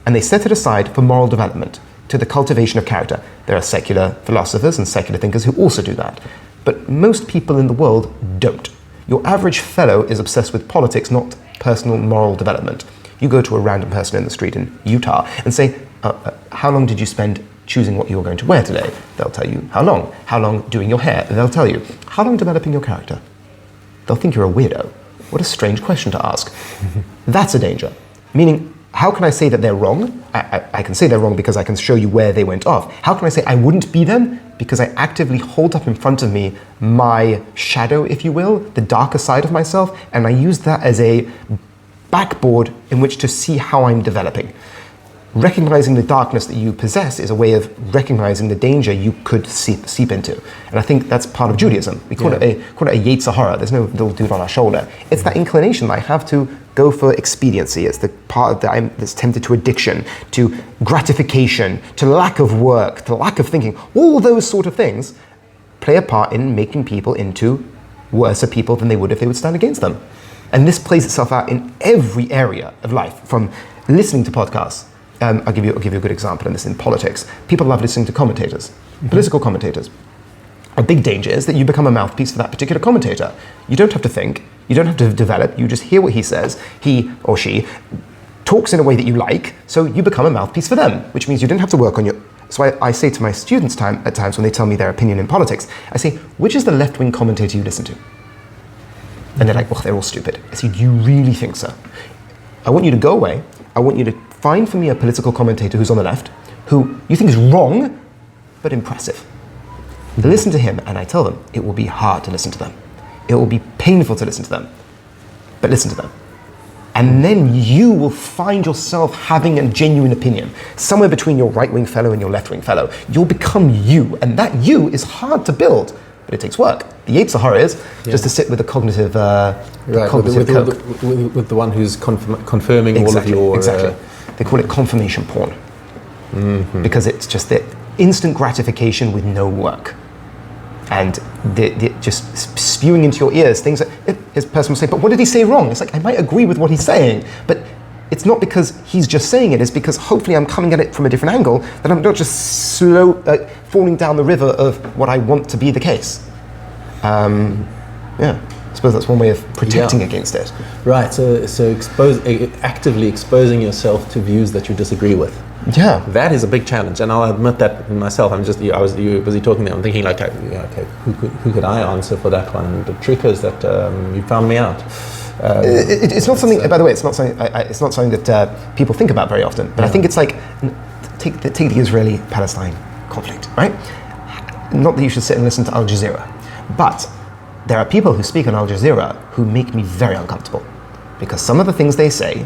A: and they set it aside for moral development, to the cultivation of character. There are secular philosophers and secular thinkers who also do that. But most people in the world don't. Your average fellow is obsessed with politics, not personal moral development. You go to a random person in the street in Utah and say, how long did you spend choosing what you were going to wear today? They'll tell you how long. How long doing your hair? They'll tell you. How long developing your character? They'll think you're a weirdo. What a strange question to ask. That's a danger. Meaning, how can I say that they're wrong? I can say they're wrong because I can show you where they went off. How can I say I wouldn't be them? Because I actively hold up in front of me my shadow, if you will, the darker side of myself, and I use that as a backboard in which to see how I'm developing. Recognizing the darkness that you possess is a way of recognizing the danger you could seep into. And I think that's part of Judaism. We call it a Yetzer Hara. There's no little dude on our shoulder. It's that inclination that I have to go for expediency. It's the part that I'm that's tempted to addiction, to gratification, to lack of work, to lack of thinking. All those sort of things play a part in making people into worse people than they would if they would stand against them. And this plays itself out in every area of life, from listening to podcasts. I'll give you a good example in this in politics. People love listening to commentators, political commentators. A big danger is that you become a mouthpiece for that particular commentator. You don't have to think, you don't have to develop, you just hear what he says. He or she talks in a way that you like, so you become a mouthpiece for them, which means you didn't have to work on your... So I say to my students at times when they tell me their opinion in politics, I say, which is the left-wing commentator you listen to? And they're like, oh, they're all stupid. I say, do you really think so? I want you to go away. I want you to find for me a political commentator who's on the left, who you think is wrong, but impressive. Listen to him, and I tell them, it will be hard to listen to them. It will be painful to listen to them, but listen to them. And then you will find yourself having a genuine opinion, somewhere between your right-wing fellow and your left-wing fellow. You'll become you, and that you is hard to build, but it takes work. The Yetzer Hara is just to sit with the cognitive,
C: with the one who's confirming all of your...
A: Exactly. They call it confirmation porn. Because it's just the instant gratification with no work. And they're just spewing into your ears things that his person will say, but what did he say wrong? It's like, I might agree with what he's saying, but it's not because he's just saying it, it's because hopefully I'm coming at it from a different angle, that I'm not just falling down the river of what I want to be the case. I suppose that's one way of protecting against it.
C: Right, so actively exposing yourself to views that you disagree with.
A: Yeah.
C: That is a big challenge, and I'll admit that in myself. You were busy talking there, I'm thinking like, okay, who could I answer for that one? The trick is that you found me out.
A: It's not something, by the way, it's not something that people think about very often, but I think it's like, take the Israeli-Palestine conflict, right? Not that you should sit and listen to Al Jazeera, but there are people who speak on Al Jazeera who make me very uncomfortable, because some of the things they say,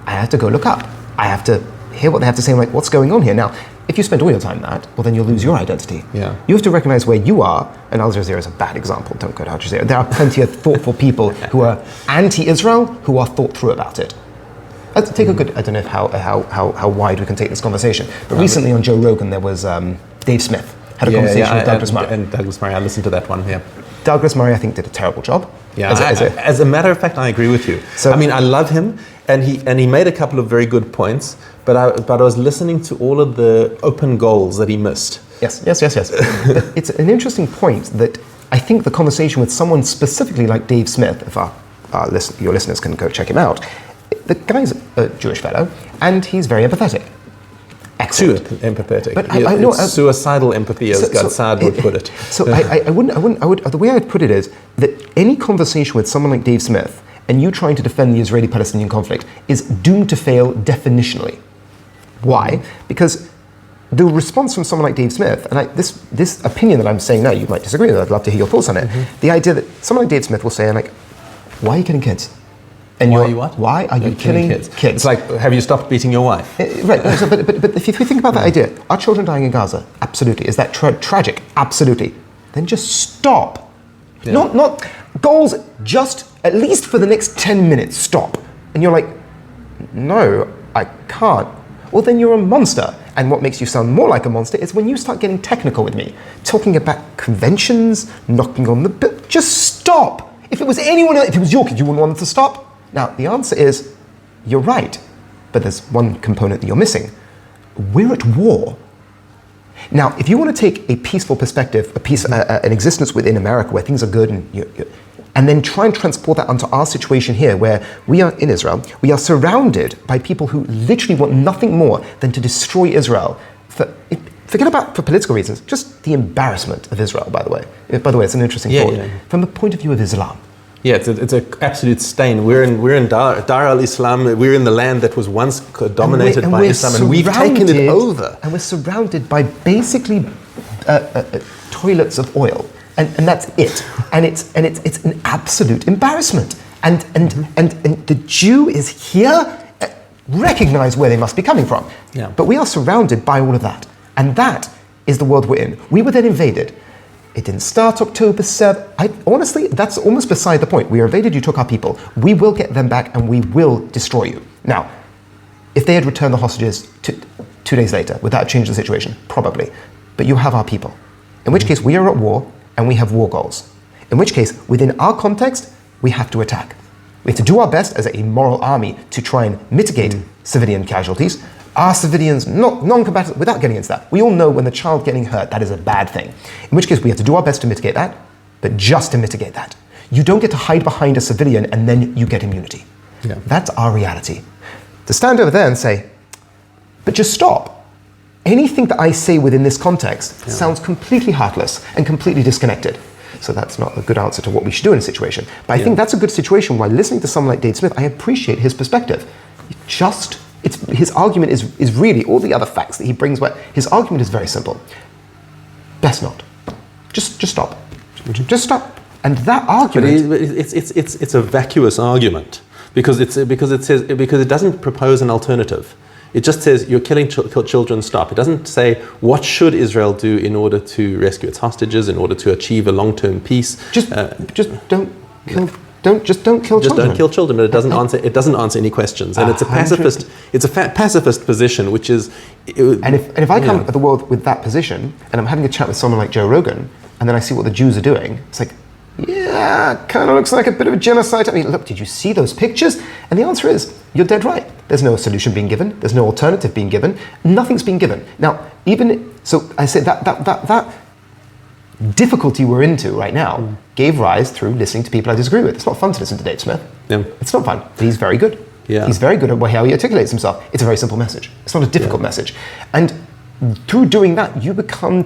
A: I have to go look up. I have to hear what they have to say. I'm like, what's going on here? Now, if you spend all your time that, well, then you'll lose your identity. Yeah. You have to recognize where you are, and Al Jazeera is a bad example. Don't go to Al Jazeera. There are plenty of thoughtful people who are anti-Israel who are thought through about it. Let's take a good, I don't know how wide we can take this conversation, but recently on Joe Rogan there was Dave Smith had a conversation with Douglas Murray.
C: And Douglas Murray, I listened to that one,
A: Douglas Murray, I think, did a terrible job.
C: Yeah, as a matter of fact, I agree with you. So, I mean, I love him, and he made a couple of very good points, but I was listening to all of the open goals that he missed.
A: Yes. It's an interesting point that I think the conversation with someone specifically like Dave Smith, if your listeners can go check him out, the guy's a Jewish fellow, and he's very empathetic. Excellent.
C: Too empathetic.
A: But I know,
C: suicidal empathy, as Gadsad would put it.
A: So I would. The way I'd put it is that any conversation with someone like Dave Smith and you trying to defend the Israeli-Palestinian conflict is doomed to fail definitionally. Why? Because the response from someone like Dave Smith, and this opinion that I'm saying now, you might disagree with. I'd love to hear your thoughts on it. The idea that someone like Dave Smith will say, like, why are you killing kids? And
C: Why are you what?
A: Why are you killing kids?
C: It's like, have you stopped beating your wife?
A: Right. So, but if you think about that idea, are children dying in Gaza? Absolutely. Is that tragic? Absolutely. Then just stop.
C: Yeah.
A: Not goals. Just at least for the next 10 minutes, stop. And you're like, no, I can't. Well, then you're a monster. And what makes you sound more like a monster is when you start getting technical with me, talking about conventions, knocking on the... Just stop. If it was anyone else, if it was your kid, you wouldn't want them to stop. Now, the answer is, you're right. But there's one component that you're missing. We're at war. Now, if you want to take a peaceful perspective, an existence within America where things are good, and then try and transport that onto our situation here, where we are in Israel, we are surrounded by people who literally want nothing more than to destroy Israel. Forget about for political reasons, just the embarrassment of Israel, by the way. By the way, it's an interesting thought. Yeah. From the point of view of Islam. Yeah,
C: it's an absolute stain. We're in Dar al-Islam. We're in the land that was once dominated by Islam, and we've taken it over.
A: And we're surrounded by basically toilets of oil, and that's it. And it's an absolute embarrassment. And the Jew is here. Recognize where they must be coming from.
C: Yeah.
A: But we are surrounded by all of that, and that is the world we're in. We were then invaded. It didn't start October 7th. Honestly, that's almost beside the point. We were invaded, you took our people. We will get them back and we will destroy you. Now, if they had returned the hostages 2 days later, would that have changed the situation? Probably. But you have our people. In which case, we are at war and we have war goals. In which case, within our context, we have to attack. We have to do our best as a moral army to try and mitigate civilian casualties. Are civilians non-combatant? Without getting into that, we all know when the child getting hurt, that is a bad thing. In which case, we have to do our best to mitigate that, but just to mitigate that. You don't get to hide behind a civilian and then you get immunity.
C: Yeah.
A: That's our reality. To stand over there and say, but just stop. Anything that I say within this context sounds completely heartless and completely disconnected. So that's not a good answer to what we should do in a situation. But I think that's a good situation. While listening to someone like Dave Smith, I appreciate his perspective. His argument is really all the other facts that he brings. His argument is very simple. Best not. Just stop. Just stop. And that argument.
C: But it's a vacuous argument because it doesn't propose an alternative. It just says you're killing children. Stop. It doesn't say what should Israel do in order to rescue its hostages, in order to achieve a long-term peace.
A: Just don't kill. Don't kill children.
C: Just don't kill children, but it doesn't answer any questions, and it's a pacifist. It's a pacifist position, which is.
A: And if I come at the world with that position, and I'm having a chat with someone like Joe Rogan, and then I see what the Jews are doing, it's like, yeah, kind of looks like a bit of a genocide. I mean, look, did you see those pictures? And the answer is, you're dead right. There's no solution being given. There's no alternative being given. Nothing's being given. Now, so I said that difficulty we're into right now gave rise through listening to people I disagree with. It's not fun to listen to Dave Smith.
C: Yeah.
A: It's not fun, but he's very good.
C: Yeah.
A: He's very good at how he articulates himself. It's a very simple message. It's not a difficult message. And through doing that, you become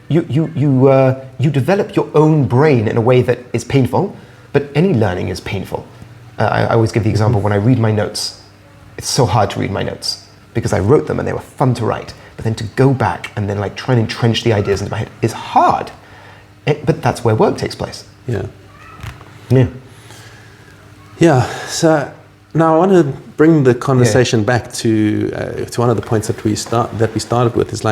A: you develop your own brain in a way that is painful, but any learning is painful. I always give the example when I read my notes. It's so hard to read my notes because I wrote them and they were fun to write. But then to go back and then try and entrench the ideas into my head is hard. But that's where work takes place.
C: Yeah.
A: Yeah.
C: Yeah. So now I want to bring the conversation back to one of the points that we started with is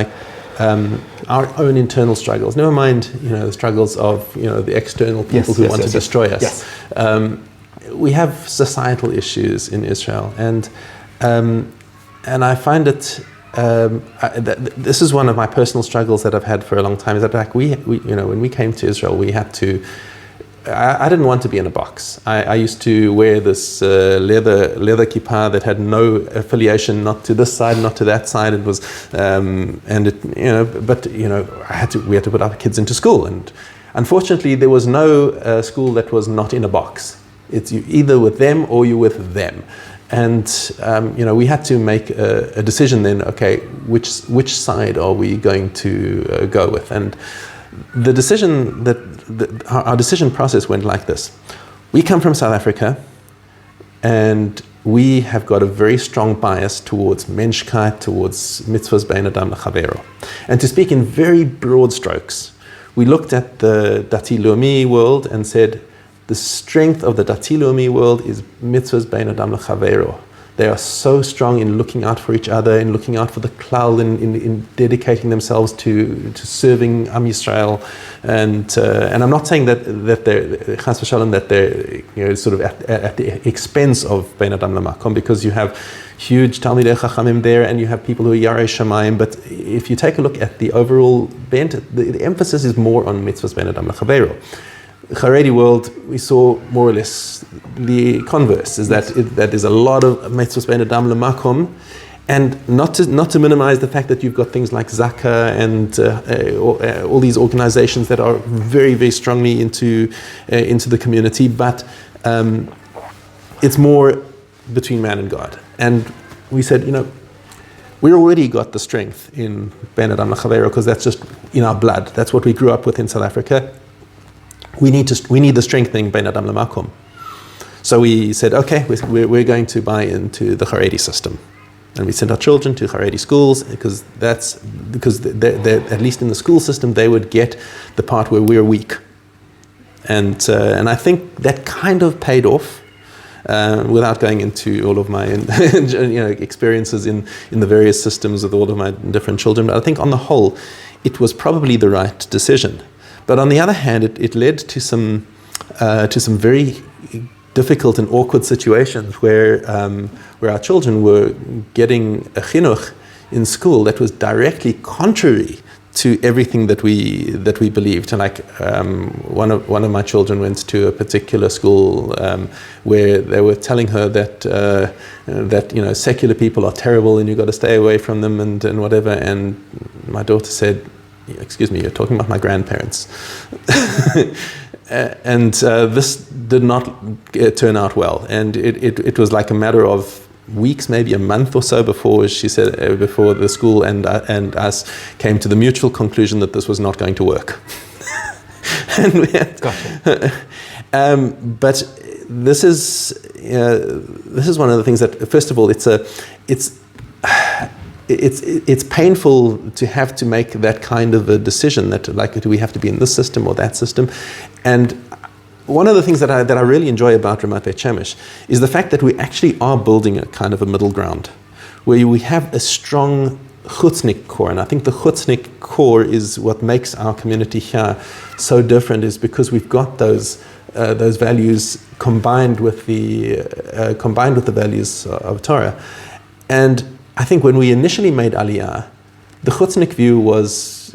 C: our own internal struggles. Never mind, the struggles of the external people who want to destroy us.
A: Yes.
C: We have societal issues in Israel, and I find it. This is one of my personal struggles that I've had for a long time. Is that we when we came to Israel, we had to. I didn't want to be in a box. I used to wear this leather kippah that had no affiliation, not to this side, not to that side. It was, we had to put our kids into school, and unfortunately, there was no school that was not in a box. It's you either with them or you with them. And we had to make a decision then. Okay, which side are we going to go with? And the decision our decision process went like this: we come from South Africa, and we have got a very strong bias towards menschkeit, towards mitzvahs bein adam lechavero. And to speak in very broad strokes, we looked at the Dati Leumi world and said, the strength of the Dati Leumi world is mitzvahs bein adam lechavero. They are so strong in looking out for each other, in looking out for the klal, in dedicating themselves to serving Am Yisrael, and I'm not saying that they're chas v'shalom, that they're sort of at the expense of bein adam lemakom, because you have huge Talmidei Chachamim there, and you have people who are Yarei Shamayim. But if you take a look at the overall bent, the emphasis is more on mitzvahs bein adam lechavero. Haredi world, we saw more or less the converse, is that that is a lot of mitzvahs bein adam lemakom, and not to minimize the fact that you've got things like Zaka and all these organizations that are very, very strongly into the community, but it's more between man and God. And we said, we already got the strength in bein adam lechavero, because that's just in our blood. That's what we grew up with in South Africa. We need the strengthening bein adam lemakom. So we said, okay, we're going to buy into the Haredi system, and we sent our children to Haredi schools, because they're, at least in the school system, they would get the part where we're weak, and I think that kind of paid off. Without going into all of my experiences in the various systems with all of my different children, but I think on the whole, it was probably the right decision. But on the other hand, it led to some very difficult and awkward situations where our children were getting a chinuch in school that was directly contrary to everything that we believed. And like one of my children went to a particular school where they were telling her that secular people are terrible and you've got to stay away from them and whatever. And my daughter said, "Excuse me, you're talking about my grandparents." And this did not turn out well. And it was like a matter of weeks, maybe a month or so before she said, before the school and us came to the mutual conclusion that this was not going to work. And we had,
A: gotcha.
C: But this is one of the things that, first of all, it's painful to have to make that kind of a decision, that like, do we have to be in this system or that system? And one of the things that I really enjoy about Ramat Beit Shemesh is the fact that we actually are building a kind of a middle ground, where we have a strong chutznik core. And I think the chutznik core is what makes our community here so different, is because we've got those values combined with the values of Torah. And I think when we initially made Aliyah, the chutznik view was,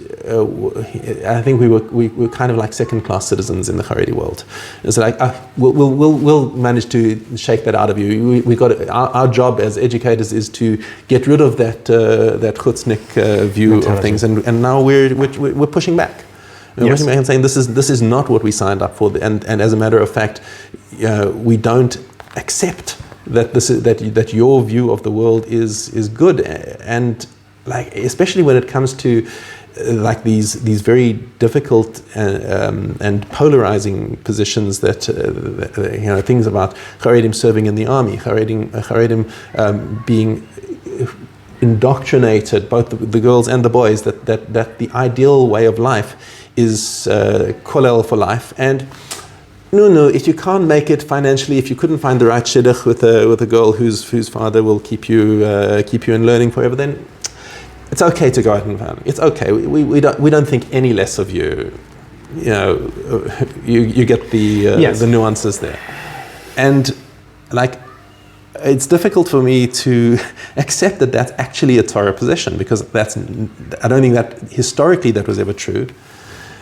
C: I think we were kind of like second-class citizens in the Haredi world. It's like, we'll manage to shake that out of you. We got our job as educators is to get rid of that chutznik view of things, and now we're pushing back. We're pushing back and saying this is not what we signed up for, and as a matter of fact, we don't accept that your view of the world is good, and like especially when it comes to like these very difficult and polarizing positions that things about Haredim serving in the army, Haredim being indoctrinated, both the girls and the boys, that the ideal way of life is kollel for life. And no, if you can't make it financially, if you couldn't find the right shidduch with a girl whose father will keep you in learning forever, then it's okay to go out and family. It's okay. We don't think any less of you. You get the nuances there, and like it's difficult for me to accept that that's actually a Torah position, because I don't think that historically that was ever true.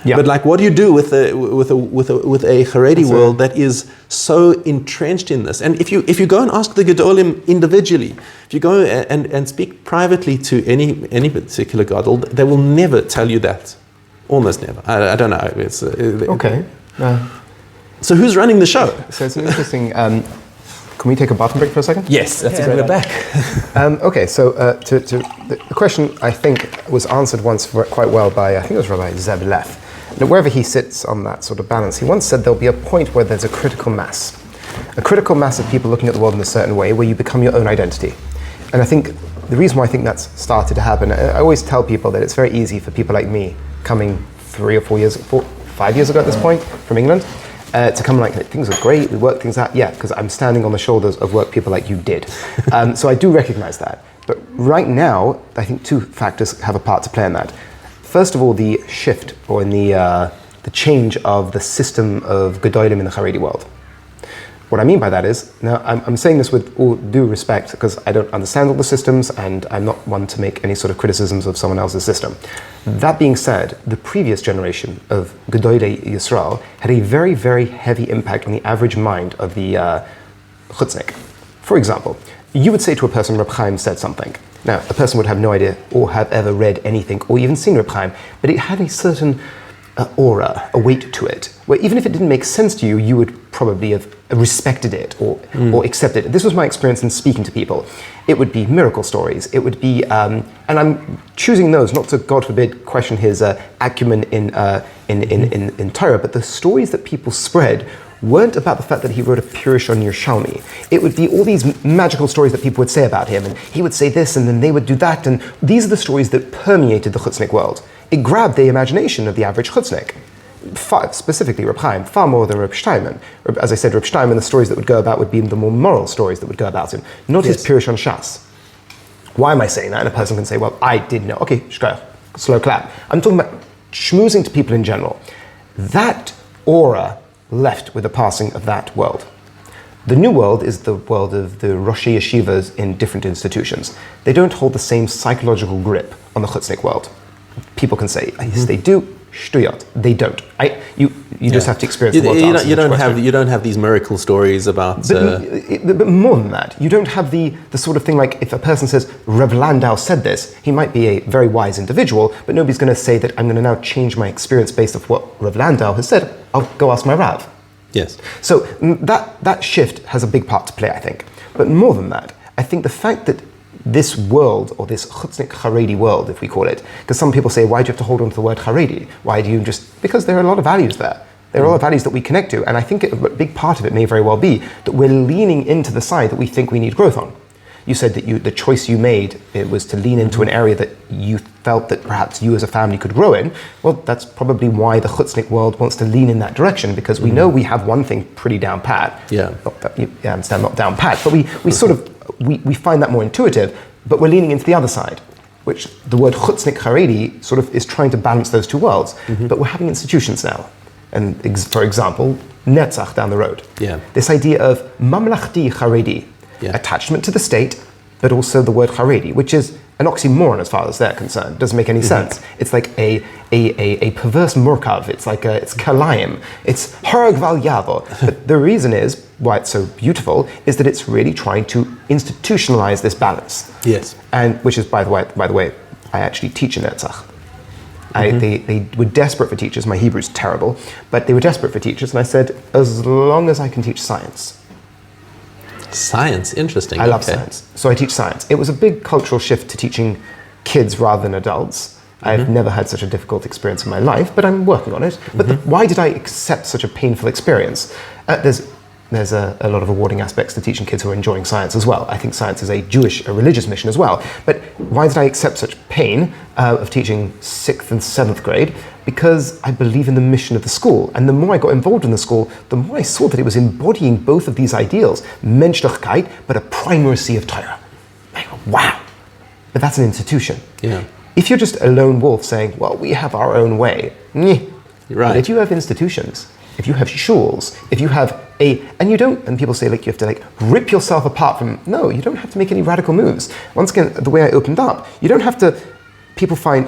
C: Yeah. But like, what do you do with a Haredi world that is so entrenched in this? And if you go and ask the Gedolim individually, if you go and speak privately to any particular Gadol, they will never tell you that. Almost never. I don't know. It's
A: okay.
C: So who's running the show?
A: So it's an interesting. Can we take a bathroom break for a second?
C: Yes, that's a great idea.
A: We're back. Okay, so the question I think was answered once quite well by, I think it was Rabbi Zeb Leth. Now, wherever he sits on that sort of balance, he once said there'll be a point where there's a critical mass of people looking at the world in a certain way, where you become your own identity. And I think the reason why I think that's started to happen, I always tell people that it's very easy for people like me, coming 5 years ago at this point from England, to come like, things are great, we work things out. Yeah, because I'm standing on the shoulders of work people like you did. So I do recognize that. But right now, I think two factors have a part to play in that. First of all, the shift, or in the change of the system of Gedolim in the Haredi world. What I mean by that is, now I'm saying this with all due respect because I don't understand all the systems and I'm not one to make any sort of criticisms of someone else's system. That being said, the previous generation of Gedolei Yisrael had a very, very heavy impact on the average mind of the Chutznik. For example, you would say to a person, Reb Chaim said something. Now, a person would have no idea or have ever read anything or even seen Reb Chaim, but it had a certain aura, a weight to it, where even if it didn't make sense to you, you would probably have respected it or accepted it. This was my experience in speaking to people. It would be miracle stories. It would be, and I'm choosing those not to, God forbid, question his acumen in Torah, but the stories that people spread weren't about the fact that he wrote a Pirush on Yerushalmi. It would be all these magical stories that people would say about him, and he would say this, and then they would do that, and these are the stories that permeated the Chutznik world. It grabbed the imagination of the average Chutznik. Specifically Reb Chaim, far more than Reb Steinman. As I said, Reb Steinman, the stories that would go about would be the more moral stories that would go about him, not his Pirush on Shas. Why am I saying that? And a person can say, well, I did know. Okay, shkoyach, slow clap. I'm talking about schmoozing to people in general. That aura left with the passing of that world. The new world is the world of the Roshei Yeshivas in different institutions. They don't hold the same psychological grip on the Chutznik world. People can say, yes, they do. Shtuyot. They don't. You just have to experience the world.
C: You don't have these miracle stories about.
A: But more than that, you don't have the sort of thing like if a person says Rev Landau said this, he might be a very wise individual, but nobody's going to say that I'm going to now change my experience based off what Rev Landau has said. I'll go ask my Rav.
C: Yes.
A: So that shift has a big part to play, I think. But more than that, I think the fact that this world, or this Chutznik Haredi world, if we call it, because some people say, why do you have to hold on to the word Haredi? Why do you just, because there are a lot of values there. There are a lot of values that we connect to, and I think a big part of it may very well be that we're leaning into the side that we think we need growth on. You said that the choice you made, it was to lean into an area that you felt that perhaps you as a family could grow in. Well, that's probably why the Chutznik world wants to lean in that direction, because we know we have one thing pretty down pat.
C: Yeah.
A: I understand, not down pat, but we sort of, we find that more intuitive, but we're leaning into the other side, which the word Chutznik Haredi sort of is trying to balance those two worlds. But we're having institutions now. And for example, Netzach down the road.
C: Yeah.
A: This idea of Mamlachti Haredi, attachment to the state, but also the word Haredi, which is an oxymoron as far as they're concerned. Doesn't make any sense. It's like a perverse murkav. It's like it's kalayim. It's harag val yavo. But the reason is why it's so beautiful is that it's really trying to institutionalize this balance.
C: Yes.
A: And which is by the way, I actually teach in Netzach. They were desperate for teachers. My Hebrew's terrible, but they were desperate for teachers, and I said, as long as I can teach science.
C: Science, interesting.
A: I love science, so I teach science. It was a big cultural shift to teaching kids rather than adults. I've never had such a difficult experience in my life, but I'm working on it. But why did I accept such a painful experience? There's a lot of rewarding aspects to teaching kids who are enjoying science as well. I think science is a religious mission as well. But why did I accept such pain of teaching 6th and 7th grade? Because I believe in the mission of the school. And the more I got involved in the school, the more I saw that it was embodying both of these ideals. Menschlichkeit, but a primacy of Torah. I go, wow. But that's an institution.
C: Yeah.
A: If you're just a lone wolf saying, well, we have our own way. Right. But if you have institutions, if you have shuls, if you have and people say like you have to like rip yourself apart from, no, you don't have to make any radical moves. Once again, the way I opened up, you don't have to, people find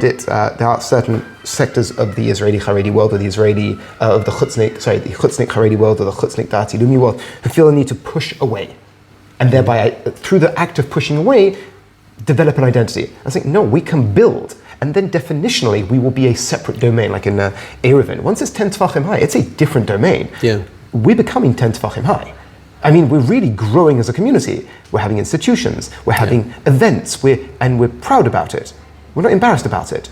A: it, there are certain sectors of the Israeli Haredi world or the Israeli, of the Chutznik Haredi world or the Chutznik Dati Lumi world who feel the need to push away. And thereby, through the act of pushing away, develop an identity. I think, no, we can build. And then definitionally, we will be a separate domain, like in Eruvin. Once it's 10 Tfachim high, it's a different domain.
C: Yeah.
A: We're becoming 10 Tfachim high. I mean, we're really growing as a community. We're having institutions, we're having events, and we're proud about it. We're not embarrassed about it.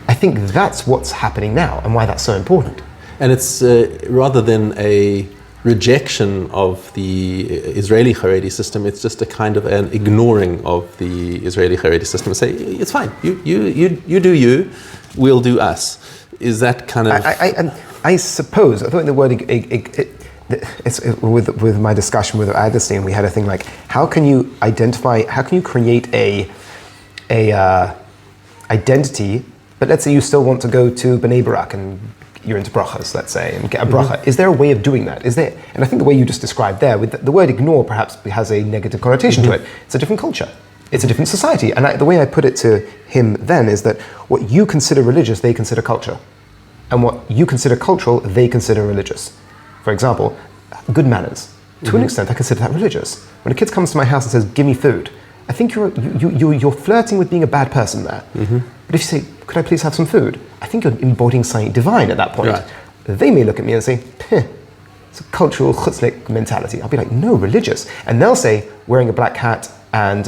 A: I think that's what's happening now and why that's so important.
C: And it's rather than a rejection of the Israeli Haredi system, it's just a kind of an ignoring of the Israeli Haredi system. Say, it's fine, you do you, we'll do us. Is that kind of...
A: I suppose, I thought the word, with my discussion with Augustine, we had a thing like, how can you create a identity, but let's say you still want to go to Bnei Barak and you're into brachas, let's say, and get a bracha. Is there a way of doing that? Is there? And I think the way you just described there, with the word ignore perhaps has a negative connotation to it. It's a different culture. It's a different society. And the way I put it to him then is that what you consider religious, they consider culture. And what you consider cultural, they consider religious. For example, good manners. To an extent, I consider that religious. When a kid comes to my house and says, give me food, I think you're flirting with being a bad person there. But if you say, could I please have some food? I think you're embodying something divine at that point.
C: Right.
A: They may look at me and say, it's a cultural chutznik mentality. I'll be like, no, religious. And they'll say, wearing a black hat and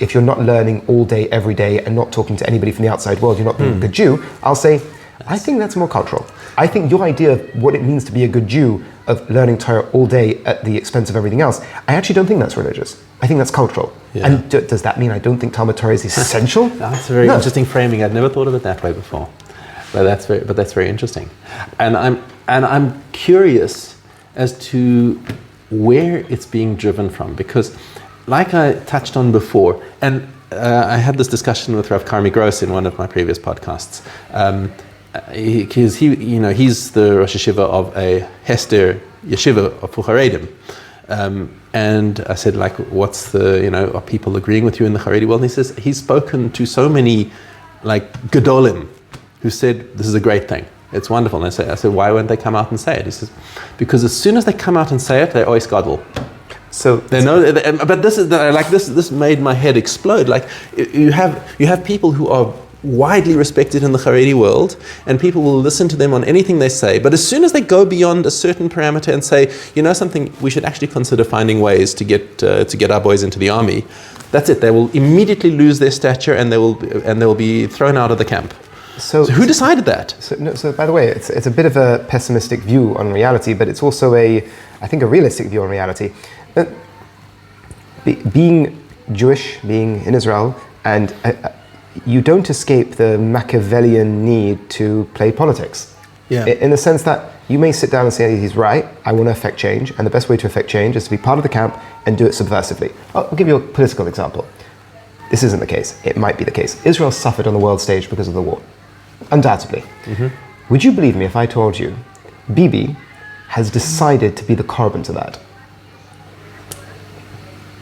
A: if you're not learning all day, every day, and not talking to anybody from the outside world, you're not being a good Jew. I'll say, I think that's more cultural. I think your idea of what it means to be a good Jew, of learning Torah all day at the expense of everything else, I actually don't think that's religious. I think that's cultural.
C: Yeah.
A: And does that mean I don't think Talmud Torah is essential?
C: That's a very interesting framing. I'd never thought of it that way before. But that's very interesting. And I'm curious as to where it's being driven from, because like I touched on before, and I had this discussion with Rav Karmi Gross in one of my previous podcasts. He's the Rosh Yeshiva of a Hester Yeshiva of Haredim. And I said, like, what's are people agreeing with you in the Haredi world? And he says, he's spoken to so many, like, Gedolim, who said, this is a great thing. It's wonderful. And I said, why won't they come out and say it? He says, because as soon as they come out and say it, they always gadol.
A: So
C: they know, but this made my head explode. Like, you have people who are widely respected in the Haredi world, and people will listen to them on anything they say. But as soon as they go beyond a certain parameter and say, something, we should actually consider finding ways to get our boys into the army, that's it. They will immediately lose their stature, and they will be thrown out of the camp. So who decided that?
A: So by the way, it's a bit of a pessimistic view on reality, but it's also I think a realistic view on reality. Being Jewish, being in Israel, and you don't escape the Machiavellian need to play politics. Yeah. In the sense that you may sit down and say, he's right, I want to affect change, and the best way to affect change is to be part of the camp and do it subversively. I'll give you a political example. This isn't the case. It might be the case. Israel suffered on the world stage because of the war. Undoubtedly. Would you believe me if I told you Bibi has decided to be the carbon to that?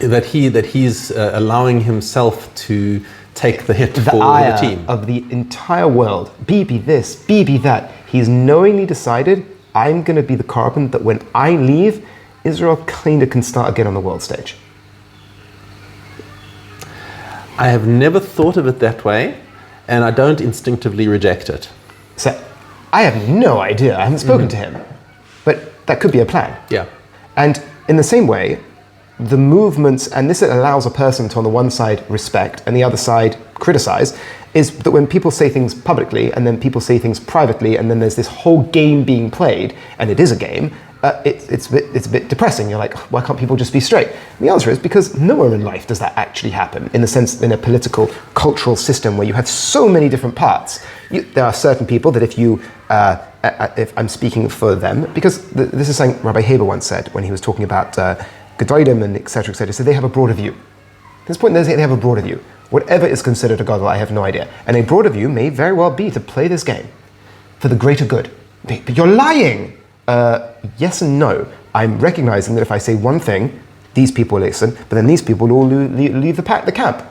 C: That he's allowing himself to take the hit for the team
A: of the entire world. Bibi this, Bibi that. He's knowingly decided, I'm going to be the carbon that when I leave, Israel kind of can start again on the world stage.
C: I have never thought of it that way, and I don't instinctively reject it.
A: So I have no idea. I haven't spoken to him, but that could be a plan.
C: Yeah.
A: And in the same way, the movements, and this allows a person to on the one side respect and the other side criticize, is that when people say things publicly and then people say things privately and then there's this whole game being played, and it is a game, it's a bit depressing. You're like, why can't people just be straight? And the answer is because nowhere in life does that actually happen, in the sense, in a political, cultural system where you have so many different parts. There are certain people that if I'm speaking for them, because this is something Rabbi Haber once said when he was talking about Gedolim and etc., etc. So they have a broader view. At this point, they have a broader view. Whatever is considered a gadol, I have no idea. And a broader view may very well be to play this game for the greater good. But you're lying. Yes and no. I'm recognizing that if I say one thing, these people listen, but then these people will leave the camp.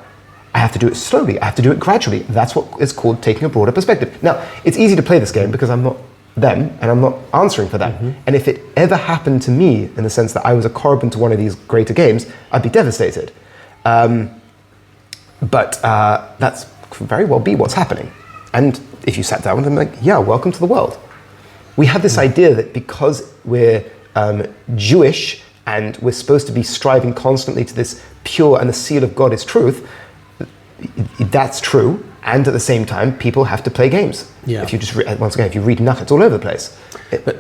A: I have to do it slowly. I have to do it gradually. That's what is called taking a broader perspective. Now, it's easy to play this game because I'm not them and I'm not answering for them. And if it ever happened to me, in the sense that I was a carbon to one of these greater games, I'd be devastated. But that's could very well be what's happening. And if you sat down with them, like, yeah, welcome to the world. We have this idea that because we're Jewish and we're supposed to be striving constantly to this pure, and the seal of God is truth, that's true. And at the same time, people have to play games. Yeah. If you just once again, if you read enough, it's all over the place.
C: But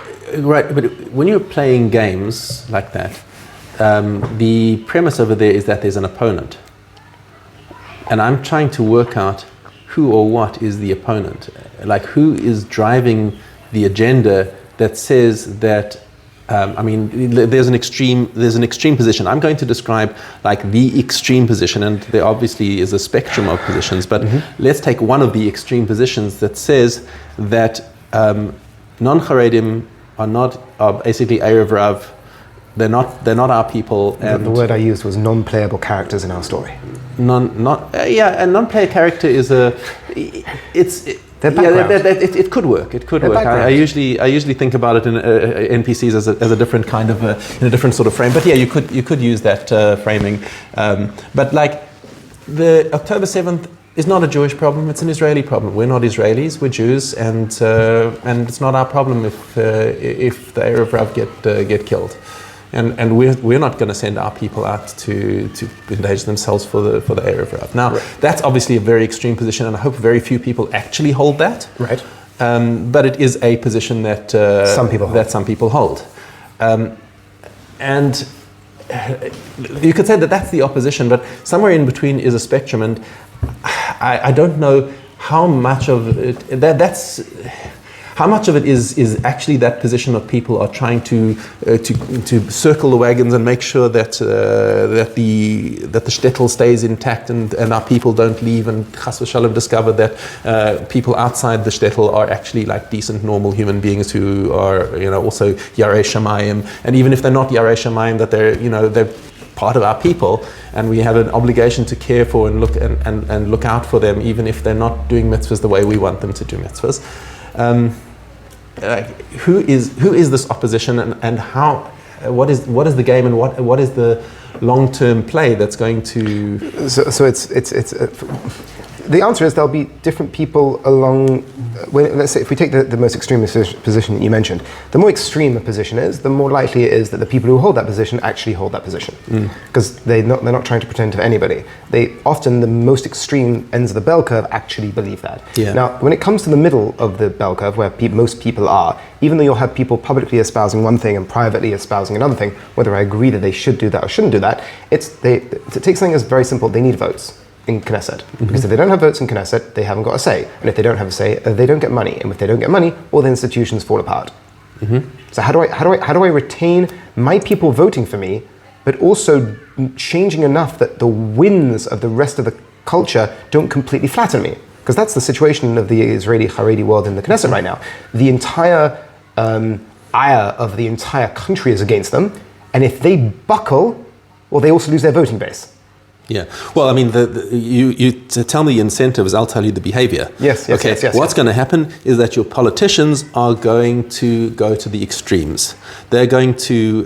C: when you're playing games like that, the premise over there is that there's an opponent, and I'm trying to work out who or what is the opponent, like who is driving the agenda that says that, there's an extreme position. I'm going to describe like the extreme position, and there obviously is a spectrum of positions, but let's take one of the extreme positions that says that non-Haredim are basically Erev Rav. They're not our people. And
A: the word I used was non-playable characters in our story.
C: A non-player character is it could work. It could work. I usually think about it in NPCs as a different kind of in a different sort of frame. But yeah, you could use that framing. But like the October 7th is not a Jewish problem. It's an Israeli problem. We're not Israelis. We're Jews, and it's not our problem if the Erev Rav get killed. And we're not going to send our people out to engage themselves for the Erev Rav. Now, that's obviously a very extreme position, and I hope very few people actually hold that.
A: Right.
C: But it is a position that some people hold. And you could say that that's the opposition, but somewhere in between is a spectrum, and I don't know how much of it how much of it is actually that position of people are trying to circle the wagons and make sure that the shtetl stays intact and our people don't leave, and chas v'shalom discover that people outside the shtetl are actually like decent, normal human beings who are also yarei shamayim, and even if they're not yarei shamayim, that they're part of our people, and we have an obligation to care for and look out for them, even if they're not doing mitzvahs the way we want them to do mitzvahs. Who is this opposition, and how? What is the game, and what is the long-term play that's going to?
A: So it's the answer is there'll be different people along. Let's say if we take the most extreme position that you mentioned, the more extreme a position is, the more likely it is that the people who hold that position actually hold that position, because they're not trying to pretend to anybody. They often, the most extreme ends of the bell curve actually believe that.
C: Yeah.
A: Now, when it comes to the middle of the bell curve, where most people are, even though you'll have people publicly espousing one thing and privately espousing another thing, whether I agree that they should do that or shouldn't do that, to take something as very simple, they need votes in Knesset. Because if they don't have votes in Knesset, they haven't got a say. And if they don't have a say, they don't get money. And if they don't get money, all the institutions fall apart. So how do I retain my people voting for me, but also changing enough that the winds of the rest of the culture don't completely flatten me? Because that's the situation of the Israeli Haredi world in the Knesset right now. The entire ire of the entire country is against them. And if they buckle, well, they also lose their voting base.
C: Yeah. Well, I mean, you tell me the incentives, I'll tell you the behavior.
A: Yes.
C: What's going to happen is that your politicians are going to go to the extremes. They're going to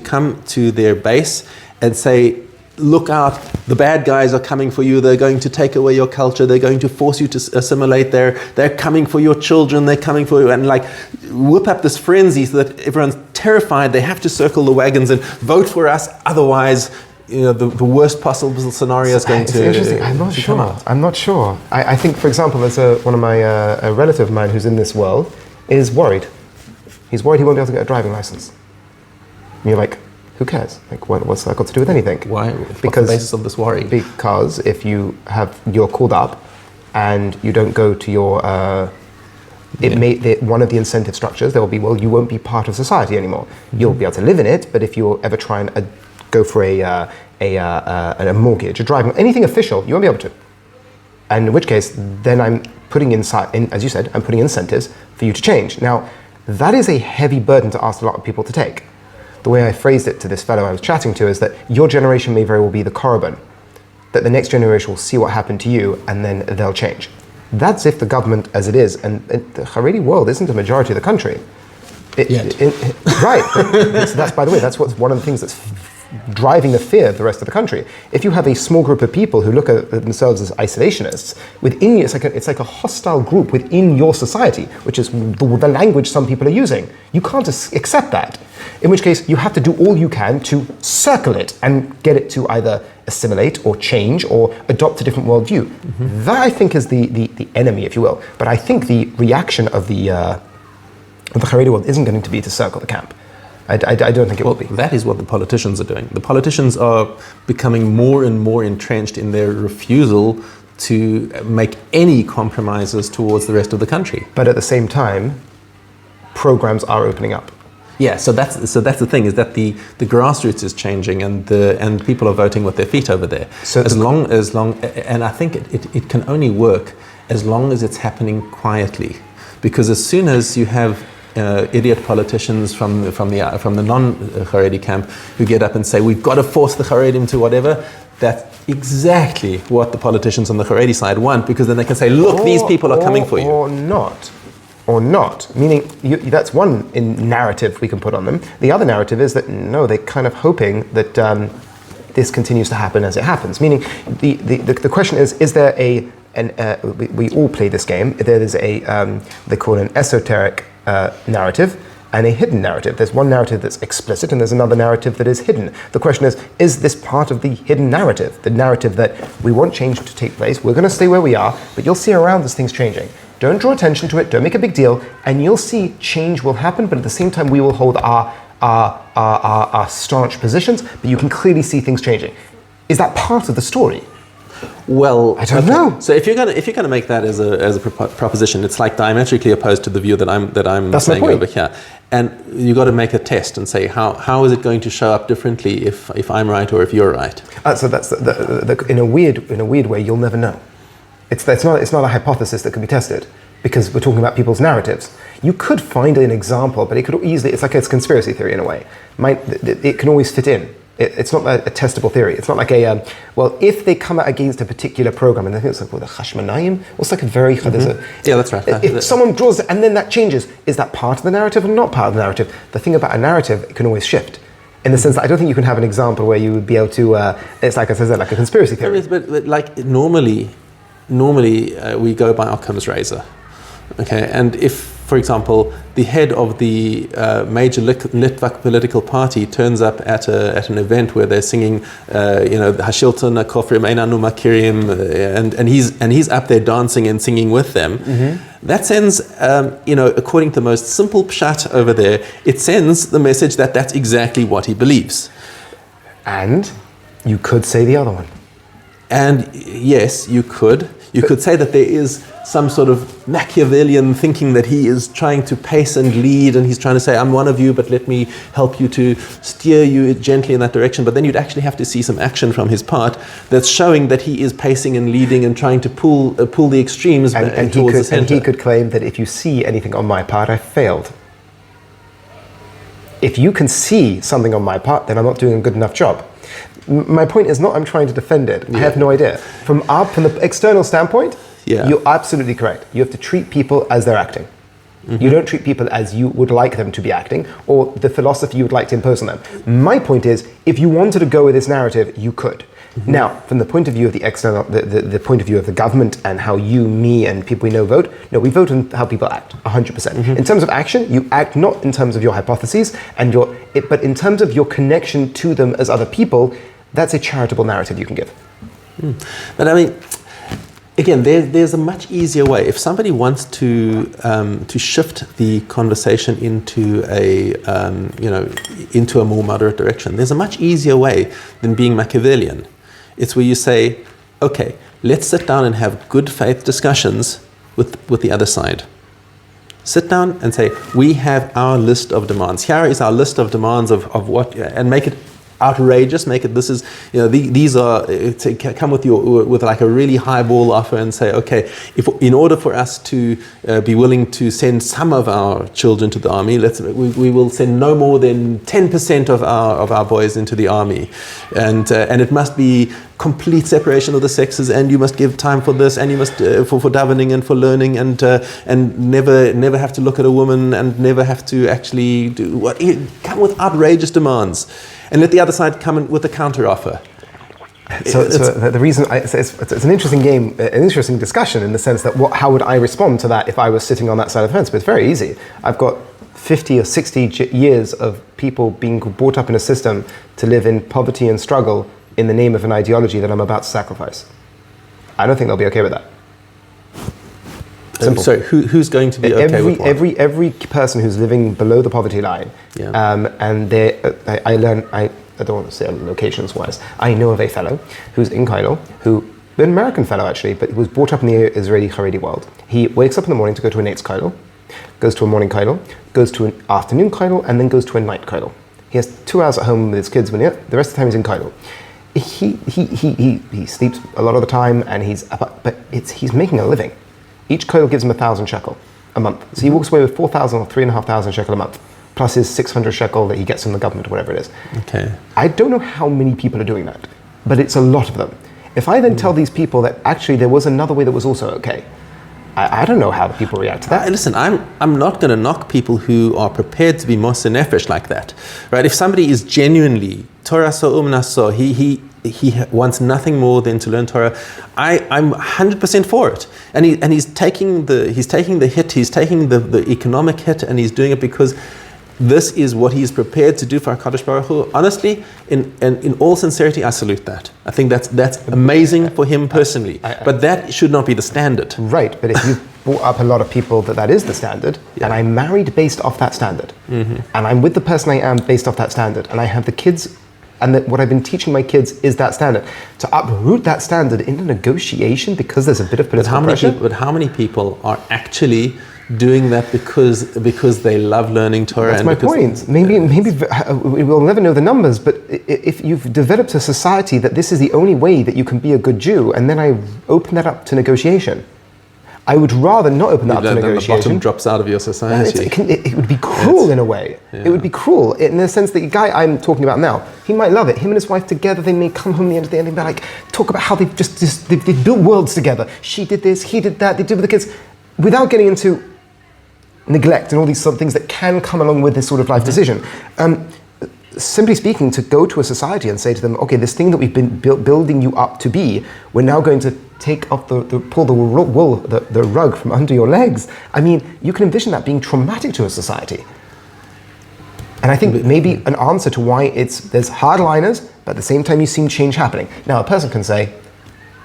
C: come to their base and say, look out, the bad guys are coming for you. They're going to take away your culture. They're going to force you to assimilate. They're coming for your children. They're coming for you, and like whip up this frenzy so that everyone's terrified. They have to circle the wagons and vote for us. Otherwise, the worst possible scenario is going to.
A: Interesting. I'm not sure. I think, for example, there's one of my a relative of mine who's in this world is worried. He's worried he won't be able to get a driving license. And you're like, who cares? Like, what's that got to do with anything?
C: Why? What's the basis of this worry?
A: Because if you're called up, and you don't go to your. One of the incentive structures there will be, well, you won't be part of society anymore. You'll be able to live in it, but if you ever try and go for a mortgage, a driving, anything official, you won't be able to. And in which case, then I'm putting as you said, I'm putting incentives for you to change. Now, that is a heavy burden to ask a lot of people to take. The way I phrased it to this fellow I was chatting to is that your generation may very well be the korban, that the next generation will see what happened to you and then they'll change. That's if the government as it is, and the Haredi world isn't a majority of the country. Right. That's, by the way, that's one of the things that's driving the fear of the rest of the country. If you have a small group of people who look at themselves as isolationists, within you, it's like a hostile group within your society, which is the language some people are using. You can't accept that. In which case, you have to do all you can to circle it and get it to either assimilate or change or adopt a different worldview. That, I think, is the enemy, if you will. But I think the reaction of the Haredi world isn't going to be to circle the camp. I don't think it will be.
C: That is what the politicians are doing. The politicians are becoming more and more entrenched in their refusal to make any compromises towards the rest of the country.
A: But at the same time, programs are opening up.
C: Yeah, so that's the thing, is that the grassroots is changing, and people are voting with their feet over there. So as long, and I think it can only work as long as it's happening quietly, because as soon as you have idiot politicians from the non-Haredi camp who get up and say we've got to force the Haredim to whatever, that's exactly what the politicians on the Haredi side want, because then they can say, look, these people are coming for you.
A: Or not, meaning that's one narrative we can put on them. The other narrative is that no, they're kind of hoping that this continues to happen as it happens. Meaning, the question is there we all play this game. There is they call it an esoteric narrative and a hidden narrative. There's one narrative that's explicit and there's another narrative that is hidden. The question is this part of the hidden narrative? The narrative that we want change to take place, we're going to stay where we are, but you'll see around us things changing. Don't draw attention to it, don't make a big deal, and you'll see change will happen, but at the same time we will hold our staunch positions, but you can clearly see things changing. Is that part of the story?
C: Well,
A: I don't know.
C: So if you're gonna make that as a proposition, it's like diametrically opposed to the view that I'm saying over here. And you got to make a test and say how is it going to show up differently if I'm right or if you're right.
A: So that's in a weird way you'll never know. It's not a hypothesis that can be tested, because we're talking about people's narratives. You could find an example, but it's like a conspiracy theory in a way. It can always fit in. It's not a testable theory. It's not like if they come out against a particular program, and I think it's like the Chashmanayim, it's like a very,
C: yeah, that's right.
A: If someone draws it and then that changes, is that part of the narrative or not part of the narrative? The thing about a narrative, it can always shift. In the sense that I don't think you can have an example where you would be able to, it's like, as I said, like a conspiracy theory.
C: But like normally we go by Occam's razor, okay? And if, for example, the head of the major Litvak political party turns up at an event where they're singing, Hashilton Kofrim Einanu Makirim, and he's up there dancing and singing with them, that sends, according to the most simple pshat over there, it sends the message that that's exactly what he believes.
A: And you could say the other one.
C: And yes, you could. You could say that there is some sort of Machiavellian thinking that he is trying to pace and lead, and he's trying to say, I'm one of you, but let me help you to steer you gently in that direction. But then you'd actually have to see some action from his part that's showing that he is pacing and leading and trying to pull the extremes towards the center.
A: And he could claim that if you see anything on my part, I failed. If you can see something on my part, then I'm not doing a good enough job. My point is not I'm trying to defend it. Yeah. I have no idea. From the external standpoint, you're absolutely correct. You have to treat people as they're acting. You don't treat people as you would like them to be acting, or the philosophy you would like to impose on them. My point is, if you wanted to go with this narrative, you could. Now, from the point of view of the external, the point of view of the government and how you, me, and people we know vote, no, we vote on how people act, 100%. In terms of action, you act not in terms of your hypotheses but in terms of your connection to them as other people. That's a charitable narrative you can give.
C: But I mean, again, there's a much easier way. If somebody wants to shift the conversation into a more moderate direction, there's a much easier way than being Machiavellian. It's where you say, okay, let's sit down and have good faith discussions with the other side. Sit down and say, we have our list of demands. Here is our list of demands of what, and make it outrageous. Make it, this is, these are, come with like a really highball offer and say, okay, if in order for us to be willing to send some of our children to the army, we will send no more than 10% of our boys into the army, and it must be complete separation of the sexes, and you must give time for this, and you must for davening and for learning, and never have to look at a woman, and never have to actually come with outrageous demands. And let the other side come in with a counter offer.
A: So the reason it's an interesting game, an interesting discussion in the sense that how would I respond to that if I was sitting on that side of the fence? But it's very easy. I've got 50 or 60 years of people being brought up in a system to live in poverty and struggle in the name of an ideology that I'm about to sacrifice. I don't think they'll be okay with that. Simple.
C: So who's going to be okay with what?
A: Every person who's living below the poverty line, and I don't want to say locations wise. I know of a fellow who's in Cairo who an American fellow actually, but he was brought up in the Israeli Haredi world. He wakes up in the morning to go to a Nate's kollel, goes to a morning kollel, goes to an afternoon kollel, and then goes to a night kollel. He has 2 hours at home with his kids the rest of the time he's in kollel. He sleeps a lot of the time, and he's making a living. Each kollel gives him 1,000 shekel a month. So he walks away with 4,000 or 3,500 shekel a month, plus his 600 shekel that he gets from the government or whatever it is.
C: Okay.
A: I don't know how many people are doing that, but it's a lot of them. If I then tell these people that actually there was another way that was also okay, I don't know how the people react to that.
C: Listen, I'm not going to knock people who are prepared to be Moser Nefesh like that, right? If somebody is genuinely Torah so naso, he wants nothing more than to learn Torah, I'm 100% for it. And he's taking the hit, he's taking the economic hit, and he's doing it because this is what he's prepared to do for HaKadosh Baruch Hu. Honestly, in all sincerity, I salute that. I think that's amazing for him personally. But that should not be the standard.
A: Right, but if you've brought up a lot of people that is the standard, and I'm married based off that standard, and I'm with the person I am based off that standard, and I have the kids, and what I've been teaching my kids is that standard. To uproot that standard in a negotiation because there's a bit of political pressure.
C: But how many people are actually doing that because they love learning Torah?
A: That's my point. Maybe we'll never know the numbers, but if you've developed a society that this is the only way that you can be a good Jew, and then I open that up to negotiation, I would rather not open that up to negotiation.
C: The bottom drops out of your society.
A: It would be cruel in a way.
C: Yeah.
A: It would be cruel in the sense that the guy I'm talking about now, he might love it. Him and his wife together, they may come home at the end of the day and they'll talk about how they've they've built worlds together. She did this, he did that, they did with the kids, without getting into neglect and all these sort of things that can come along with this sort of life decision. Simply speaking, to go to a society and say to them, okay, this thing that we've been building you up to be, we're now going to take off pull the rug from under your legs. I mean, you can envision that being traumatic to a society. And I think maybe an answer to why there's hardliners, but at the same time you see change happening. Now, a person can say,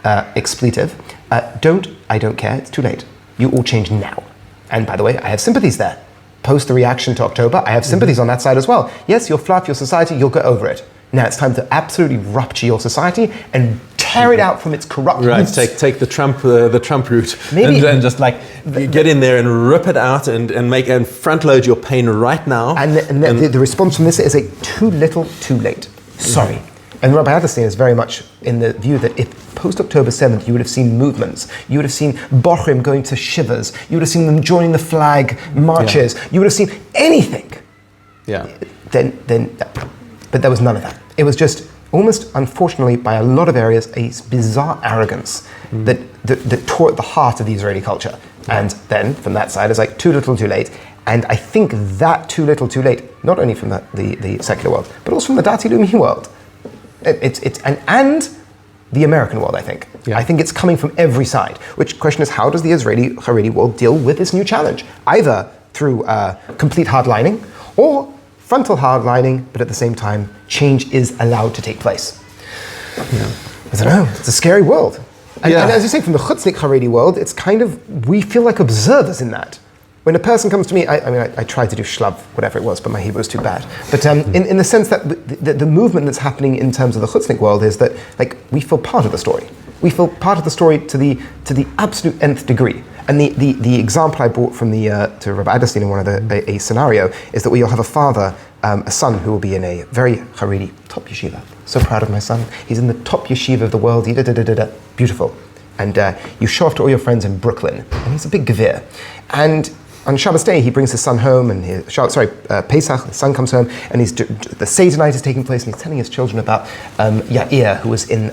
A: expletive, I don't care, it's too late. You all change now. And by the way, I have sympathies there. Post the reaction to October, I have sympathies on that side as well. Yes, you'll fluff your society, you'll get over it. Now it's time to absolutely rupture your society and tear it out from its corrupt roots.
C: Take the Trump route,
A: Maybe,
C: and just get in there and rip it out and front load your pain right now.
A: And the response from this is too little, too late. Sorry. And Rabbi Adlerstein is very much in the view that if post-October 7th you would have seen movements, you would have seen Bochrim going to shivers, you would have seen them joining the flag marches, you would have seen anything.
C: Yeah.
A: But there was none of that. It was just almost, unfortunately, by a lot of areas, a bizarre arrogance that tore at the heart of the Israeli culture. And then from that side, it's too little, too late. And I think that too little, too late, not only from the secular world, but also from the Dati Leumi world. And the American world, I think.
C: Yeah.
A: I think it's coming from every side. Which question is, how does the Israeli Haredi world deal with this new challenge? Either through complete hardlining or frontal hardlining, but at the same time, change is allowed to take place.
C: Yeah.
A: I don't know, it's a scary world. And as you say, from the Chutznik Haredi world, it's we feel like observers in that. When a person comes to me, I tried to do shlav, whatever it was, but my Hebrew was too bad. But in the sense that the movement that's happening in terms of the Chutznik world is that we feel part of the story. We feel part of the story to the absolute nth degree. And the example I brought from to Rabbi Adlerstein in one of a scenario is that you'll have a father, a son who will be in a very Haredi top yeshiva. So proud of my son. He's in the top yeshiva of the world. Beautiful. And you show off to all your friends in Brooklyn. And he's a big gevir. And on Shabbos day, he brings his son home, and Pesach, his son comes home, and the Seder night is taking place, and he's telling his children about Yair, who was on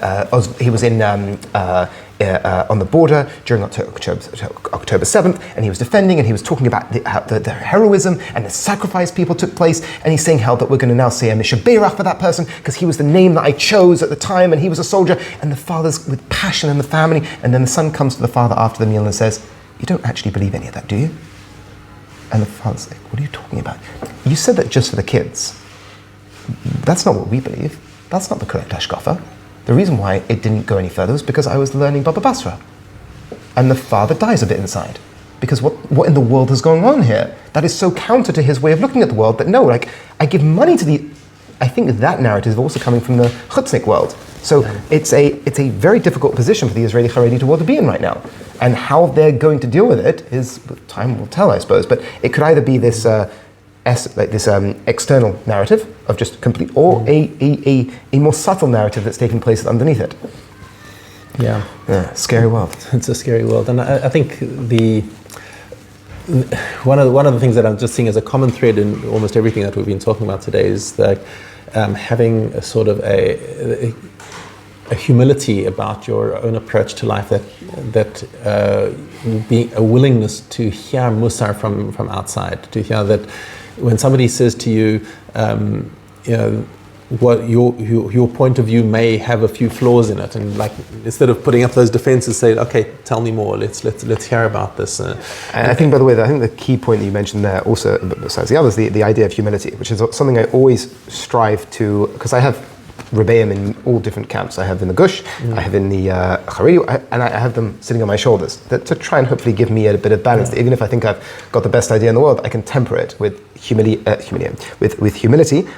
A: the border during October 7th, and he was defending, and he was talking about the heroism and the sacrifice people took place, and he's saying how that we're going to now say a Mishaberach for that person, because he was the name that I chose at the time, and he was a soldier, and the father's with passion in the family, and then the son comes to the father after the meal and says, "You don't actually believe any of that, do you?" And the father's like, "What are you talking about? You said that just for the kids. That's not what we believe. That's not the correct hashkafa. The reason why it didn't go any further was because I was learning Baba Basra." And the father dies a bit inside. Because what in the world is going on here? That is so counter to his way of looking at the world that I give money to I think that narrative is also coming from the Chutznik world. So it's a very difficult position for the Israeli Haredi world to be in right now. And how they're going to deal with it is, time will tell, I suppose. But it could either be this external narrative of just complete, or a more subtle narrative that's taking place underneath it.
C: Yeah.
A: Scary world.
C: It's a scary world. And I think one of the things that I'm just seeing as a common thread in almost everything that we've been talking about today is that having a sort of a humility about your own approach to life, that being a willingness to hear musar from outside, to hear that when somebody says to you, what your point of view may have a few flaws in it, and like instead of putting up those defenses, say, okay, tell me more. Let's hear about this.
A: I think, by the way, the key point that you mentioned there, also besides the others, the idea of humility, which is something I always strive to, because I have Rebbeim in all different camps. I have in the Gush, I have in the Haredi, and I have them sitting on my shoulders to try and hopefully give me a bit of balance. Even if I think I've got the best idea in the world, I can temper it with humility,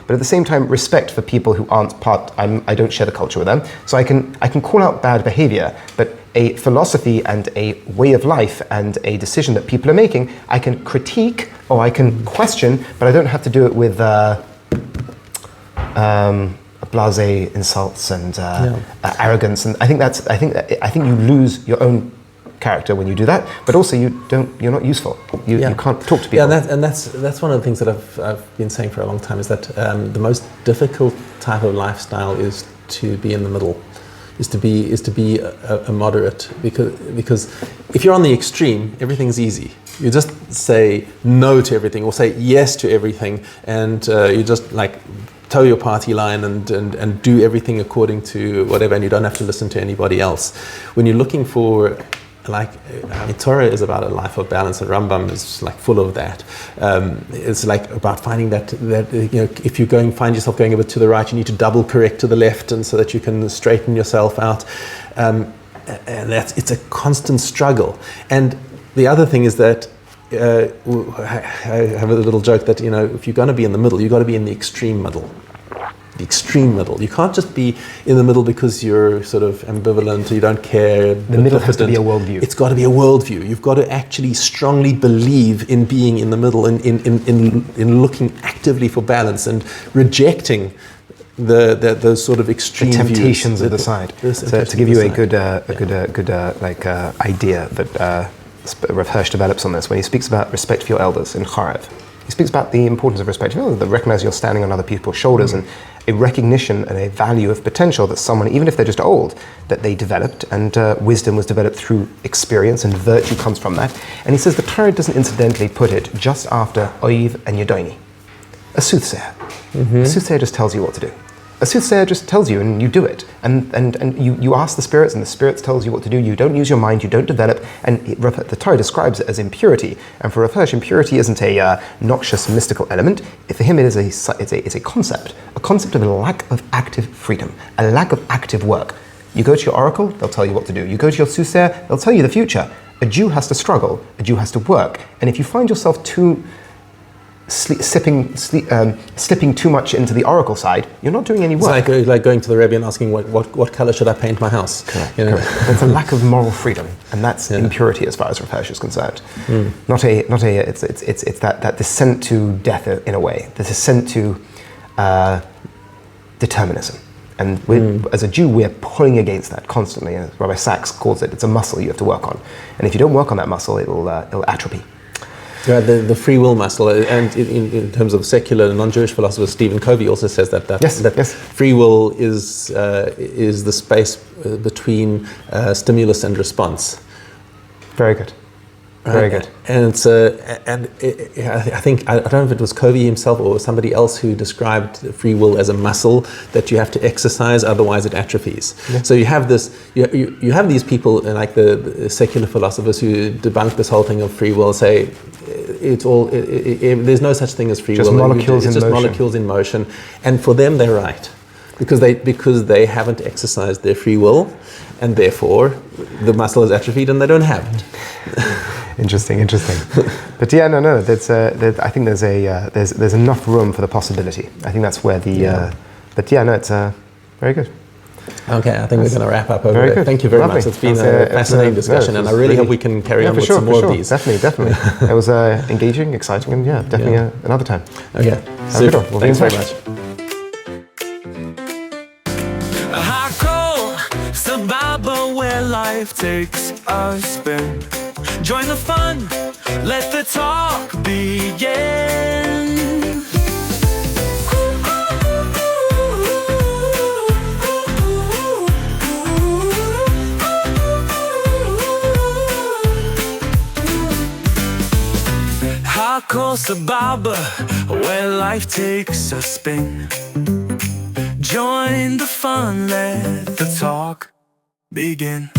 A: but at the same time respect for people who aren't part. I don't share the culture with them, so I can call out bad behavior, but a philosophy and a way of life and a decision that people are making, I can critique or I can question, but I don't have to do it with blasé insults and arrogance, and I think you lose your own character when you do that, but also you're not useful. You can't talk to people.
C: Yeah, and that's one of the things that I've been saying for a long time, is that the most difficult type of lifestyle is to be in the middle, is to be a moderate, because if you're on the extreme, everything's easy. You just say no to everything or say yes to everything, and you just like toe your party line and do everything according to whatever, and you don't have to listen to anybody else. When you're looking for, Torah is about a life of balance, and Rambam is like full of that. It's like about finding that if you find yourself going a bit to the right, you need to double correct to the left, and so that you can straighten yourself out. And it's a constant struggle. And the other thing is that I have a little joke that if you're going to be in the middle, you've got to be in the extreme middle. The extreme middle. You can't just be in the middle because you're sort of ambivalent or you don't care.
A: The middle has to be a worldview.
C: It's got to be a worldview. You've got to actually strongly believe in being in the middle, in looking actively for balance and rejecting those sort of extreme
A: temptations
C: views.
A: of the side. So to give you a good idea that Rav Hirsch develops on this, when he speaks about respect for your elders in Charev, he speaks about the importance of respect for your elders, that recognize you're standing on other people's shoulders, and a recognition and a value of potential that someone, even if they're just old, that they developed, and wisdom was developed through experience, and virtue comes from that. And he says the Torah doesn't incidentally put it just after Oiv and Yedoni. A soothsayer. A soothsayer just tells you what to do. A soothsayer just tells you and you do it. And you ask the spirits, and the spirits tells you what to do. You don't use your mind, you don't develop. And the Torah describes it as impurity. And for Rav Hirsch, impurity isn't a noxious mystical element. For him, it's a concept of a lack of active freedom, a lack of active work. You go to your oracle, they'll tell you what to do. You go to your soothsayer, they'll tell you the future. A Jew has to struggle, a Jew has to work. And if you find yourself slipping too much into the oracle side, you're not doing any work.
C: It's like going to the Rebbe and asking what color should I paint my house.
A: Correct. There's a lack of moral freedom, and that's impurity as far as Rav Hirsch is concerned. It's that descent to death in a way, the descent to determinism. And as a Jew, we're pulling against that constantly. As Rabbi Sachs calls it, it's a muscle you have to work on. And if you don't work on that muscle, it'll atrophy.
C: Yeah, the free will muscle, and in terms of secular and non-Jewish philosopher Stephen Covey also says that free will is the space between stimulus and response.
A: Very good. Very good.
C: And I think, I don't know if it was Covey himself or somebody else who described free will as a muscle that you have to exercise, otherwise it atrophies. Yeah. So you have this, you have these people, like the secular philosophers who debunk this whole thing of free will, say there's no such thing as free will. It's just molecules in motion. And for them, they're right. Because they haven't exercised their free will, and therefore the muscle is atrophied and they don't have it.
A: Interesting. But I think there's enough room for the possibility. I think that's where it's very good.
C: Okay, I think we're going to wrap up over
A: Very
C: there.
A: good.
C: Thank you very
A: Lovely.
C: much. It's been
A: It's,
C: a fascinating discussion, and I really hope we can carry on with some more of these.
A: Definitely. It was engaging, exciting, and definitely another time.
C: Okay,
A: Super. We'll be in
C: Thanks very
A: touch.
C: much.
B: Hakol Sababa, where life takes a spin. Join the fun, let the talk begin. Hakol Sababa, where life takes a spin. Join the fun, let the talk begin.